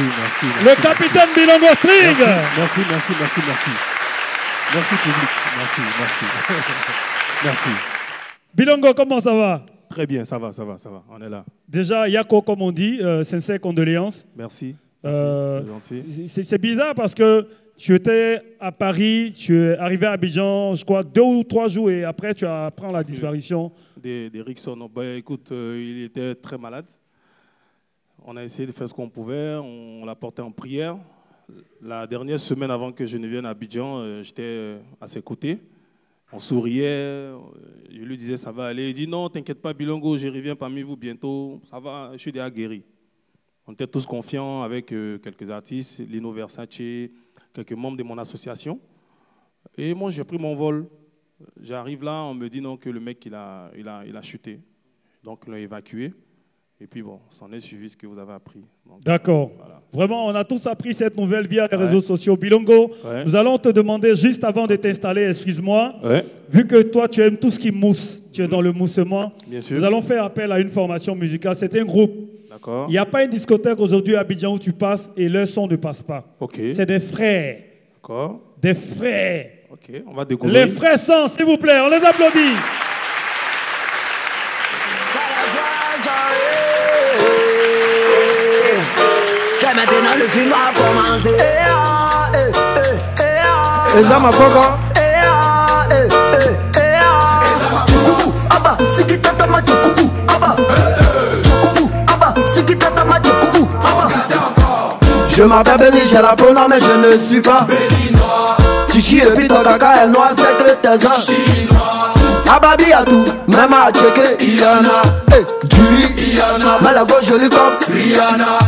Le capitaine Bilongo String! Merci. Merci public, merci. Bilongo, comment ça va? Très bien, ça va, on est là. Déjà, Yako, comme on dit, sincères condoléances. Merci, c'est gentil. C'est bizarre parce que tu étais à Paris, tu es arrivé à Abidjan, je crois, 2 ou 3 jours et après tu apprends la disparition. D'Erickson, écoute, il était très malade. On a essayé de faire ce qu'on pouvait, on l'a porté en prière. La dernière semaine avant que je ne vienne à Abidjan, j'étais à ses côtés. On souriait, je lui disais ça va aller. Il dit non, t'inquiète pas Bilongo, je reviens parmi vous bientôt, ça va, je suis déjà guéri. On était tous confiants avec quelques artistes, Lino Versace, quelques membres de mon association. Et moi j'ai pris mon vol. J'arrive là, on me dit non que le mec il a chuté. Donc ils l'ont évacué. Et puis bon, s'en est suivi ce que vous avez appris. D'accord. Voilà. Vraiment, on a tous appris cette nouvelle via les réseaux sociaux. Bilongo, nous allons te demander juste avant de t'installer, excuse-moi, vu que toi tu aimes tout ce qui mousse, tu es dans le moussement, bien sûr. Nous allons faire appel à une formation musicale. C'est un groupe. D'accord. Il n'y a pas une discothèque aujourd'hui à Abidjan où tu passes et leur son ne passe pas. Ok. C'est des frères. D'accord. Des frères. Ok, on va découvrir. Les frères Sans, s'il vous plaît, on les applaudit. C'est maintenant le film a commencé. Et ça m'a pas quand. Je m'appelle Béni, j'ai la peau, non mais je ne suis pas Bélinois. Chichi et puis ton caca est noir, c'est que tes ans chinois. À Babi à tout, même à checker, il y en a. Du riz, il y en a. Mais la gauche jolie comme Rihanna.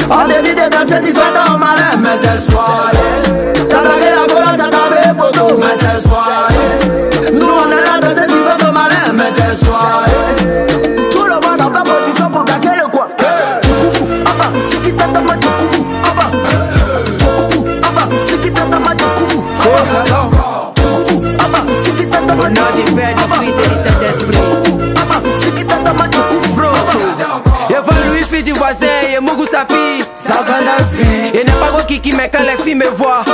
On te dit de danser, tu fais ton malin. Mais c'est soirée. T'as dragué la colonne, t'as tapé poteau. Mais c'est soirée. Nous on est là, danser, tu fais ton malin. Mais c'est soirée. Tout le monde en position pour gâter le quoi. Si qui t'attend, moi tu couvres. Si qui t'attend, moi tu couvres. Si qui t'attend, moi tu couvres. Du Père, du Fils et du Saint-Esprit. Si qui t'attend, moi tu couvres. Il faut lui, fille du voisin, et Mougou sa fille. Ça va la fille. Il n'est pas gros qui mais quand les filles me voient.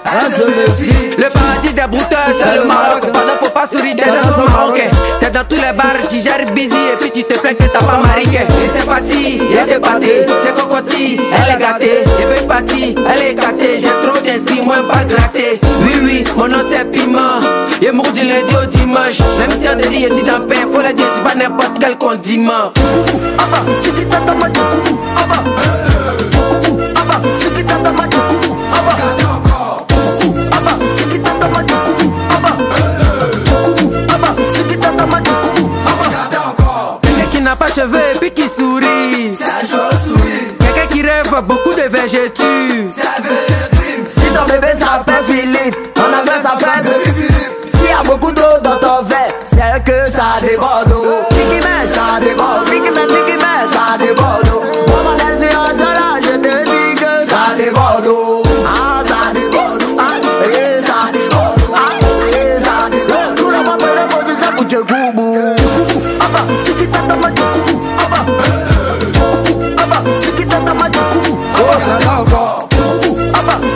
Le paradis des brouteurs, c'est le Maroc. Pardon, faut pas sourire, t'es dans un marocain. T'es dans tous les bars, tu gères busy. Et puis tu te plains que t'as pas mariqué. Et c'est parti, y'a des pâtés. C'est cocotti, elle est gâtée. Et puis parti, elle est gâtée. J'ai trop d'esprit, moi pas gratté. Oui, oui, mon nom c'est Piment. Et mouru du lundi au dimanche. Même si on te dit, je suis dans pain, faut le dire, c'est pas n'importe quel condiment. Si qui t'attend, moi tu coupes. Si qui t'attend, moi tu coupes. Quelqu'un qui n'a pas cheveux et puis qui sourit. Quelqu'un qui rêve beaucoup de végétus. Si ton bébé s'appelle Philippe, en anglais ça fait Baby Philippe. S'il y a beaucoup d'eau dans ton verre, c'est que ça déborde. Mickey Mouse, ça déborde. Mickey Mouse, ça déborde. Pour mon expérience là, je te dis que ça déborde. Ah, ça déborde. Et ça déborde. Et ça déborde. Tout le monde peut le poser ça pour te goubou. Si qui t'attend, moi tu coupes. Si qui t'attend, moi tu coupes.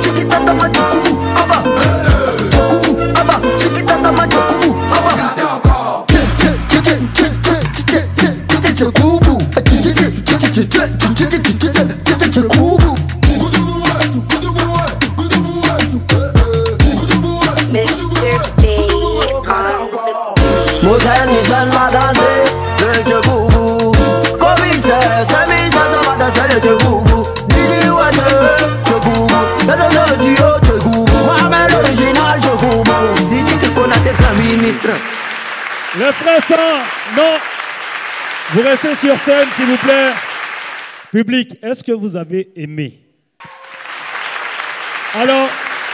Si qui t'attend, moi tu coupes. Si qui t'attend, moi tu coupes. Les frères Sans, non. Vous restez sur scène, s'il vous plaît. Public, est-ce que vous avez aimé? Alors,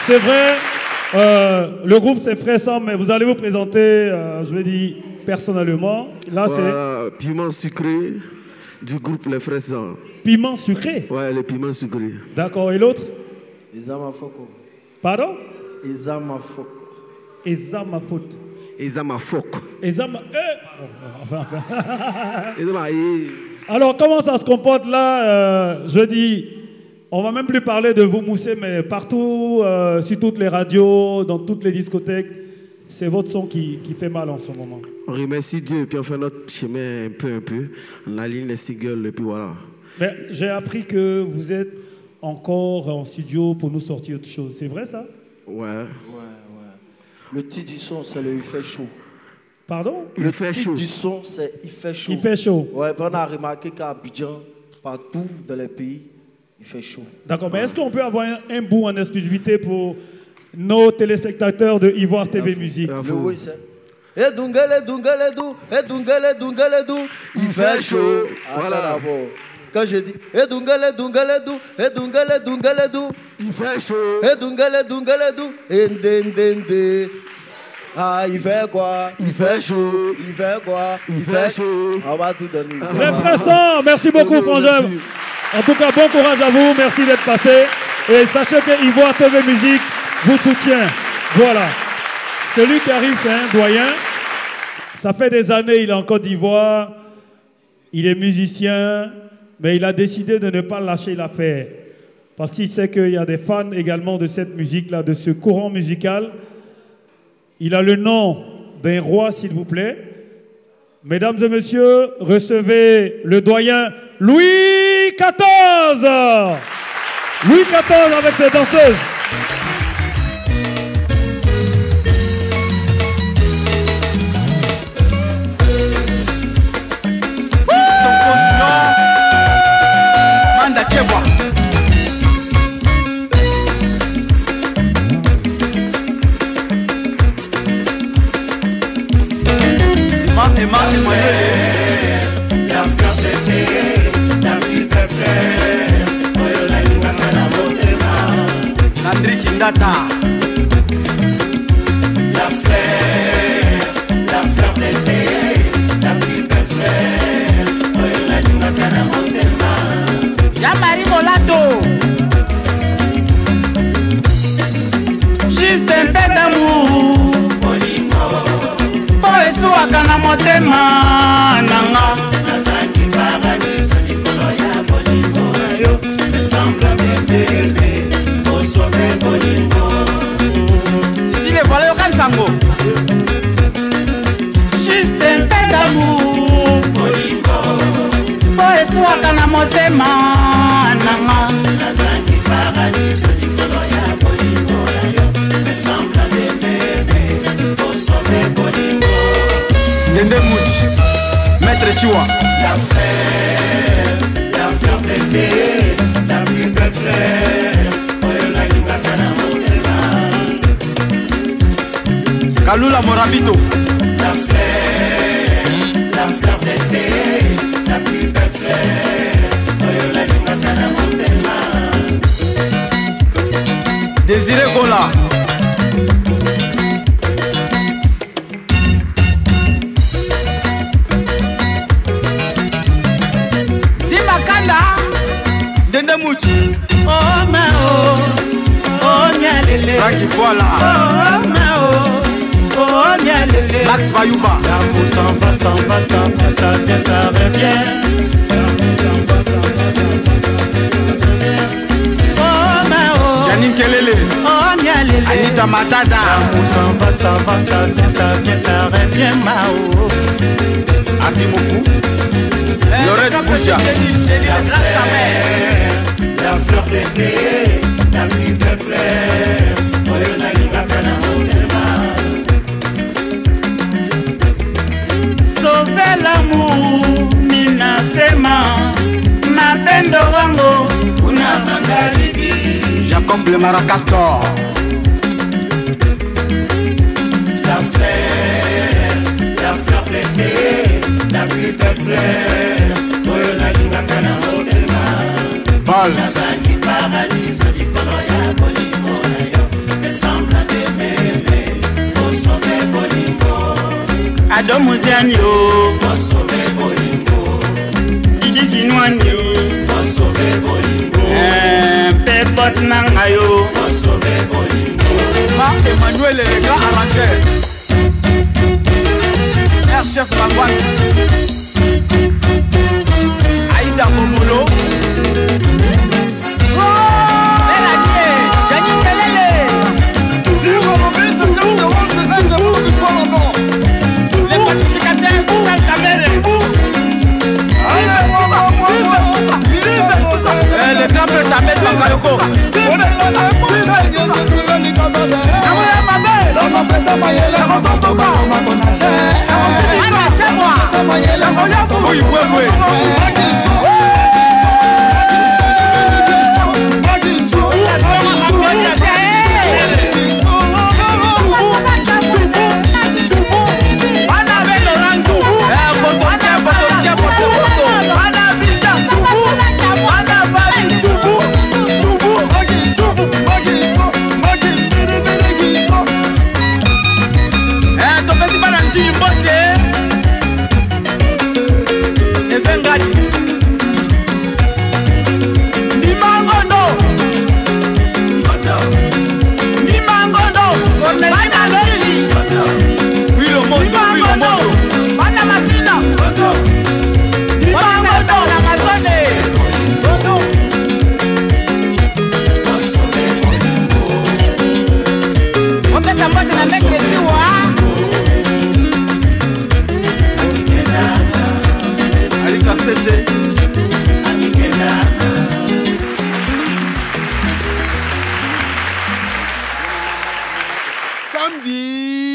c'est vrai, le groupe c'est Frères Sans, mais vous allez vous présenter, je vais dire, personnellement. Là, voilà, c'est piment sucré du groupe Les Frères Sans. Piment sucré? Ouais, le piment sucré. D'accord, et l'autre? Izamafoko. Pardon? Izamafoko. Izamafoko. Izamafoko. Alors, comment ça se comporte là? Je dis, on va même plus parler de vous mousser, mais partout, sur toutes les radios, dans toutes les discothèques, c'est votre son qui fait mal en ce moment. On remercie Dieu et puis on fait notre chemin un peu. On aligne les singles et puis voilà. Mais j'ai appris que vous êtes encore en studio pour nous sortir autre chose. C'est vrai ça? Ouais. Le titre du son, c'est le Il fait chaud. Pardon? Le titre du son, c'est Il fait chaud. Il fait chaud. Ouais, on a remarqué qu'à Abidjan, partout dans les pays, il fait chaud. D'accord, mais est-ce qu'on peut avoir un bout en exclusivité pour nos téléspectateurs de Ivoire TV Musique? Oui, c'est. Et dungele, il fait chaud. Voilà d'abord. Quand je dis, et dungele, il fait chaud. Et dungele, et ndendende. Ah, il fait quoi? Il fait chaud. Il fait quoi? Il fait chaud. On va tout donner. Les frères Sang, merci beaucoup, frangin. En tout cas, bon courage à vous. Merci d'être passé. Et sachez que Ivoire TV Musique vous soutient. Voilà. Celui qui arrive, c'est un doyen. Ça fait des années, il est en Côte d'Ivoire. Il est musicien. Mais il a décidé de ne pas lâcher l'affaire. Parce qu'il sait qu'il y a des fans également de cette musique-là, de ce courant musical. Il a le nom d'un roi, s'il vous plaît. Mesdames et messieurs, recevez le doyen Louis XIV. Louis XIV avec ses danseuses. La fleur d'été, la pluie préférée. Oyola Lingaka na motema. Landry Kindata. La fleur d'été, la pluie préférée. Oyola Lingaka na motema. Yamari Molato. Juste un peu d'amour. Esuaka na motema nanga nazangi paradiso likolo ya bolingo yo esambla bebele osove bolingo Titi le voilà yokansango juste un peu d'amour bolingo esuaka na motema nanga nazangi paradiso likolo ya bolingo yo esambla bebele osove bolingo Dende Mouch, Maître Chua. La fleur d'été, la plus belle fleur. Oyola Lingaka na motema. Kalula Morabito. La fleur d'été, la plus belle fleur. Oyola Lingaka na motema. Désiré Gola. Oh mao, oh nyalele. Francky voilà. Oh mao, oh nyalele. Max Bayouba. L'amour s'en va, ça vient, ça revient. Oh mao, Janine Kelele. Oh nyalele. Anita Matata. L'amour s'en va, ça vient, ça revient mao. Abimoku. Lorette Bouja. La fleur d'été, la plus belle fleur. Oyola Lingaka na motema. Sauver l'amour, Nina Sema. Mapendo wango, una magharibi. Jacob le Maracastor. La fleur d'été, la plus belle fleur. Oyola Lingaka na motema. Nazangi paradiso likolo ya bolingo na yo esambla bemele osove bolingo Ado Muziani yo osove bolingo Didi Kinwani osove bolingo Pepot nanga yo osove bolingo Marc Emmanuel le grand arrangeur. Air chef Magwan. Aïda Momolo. Le grand prêtre Ahmed Bakayoko. samedi.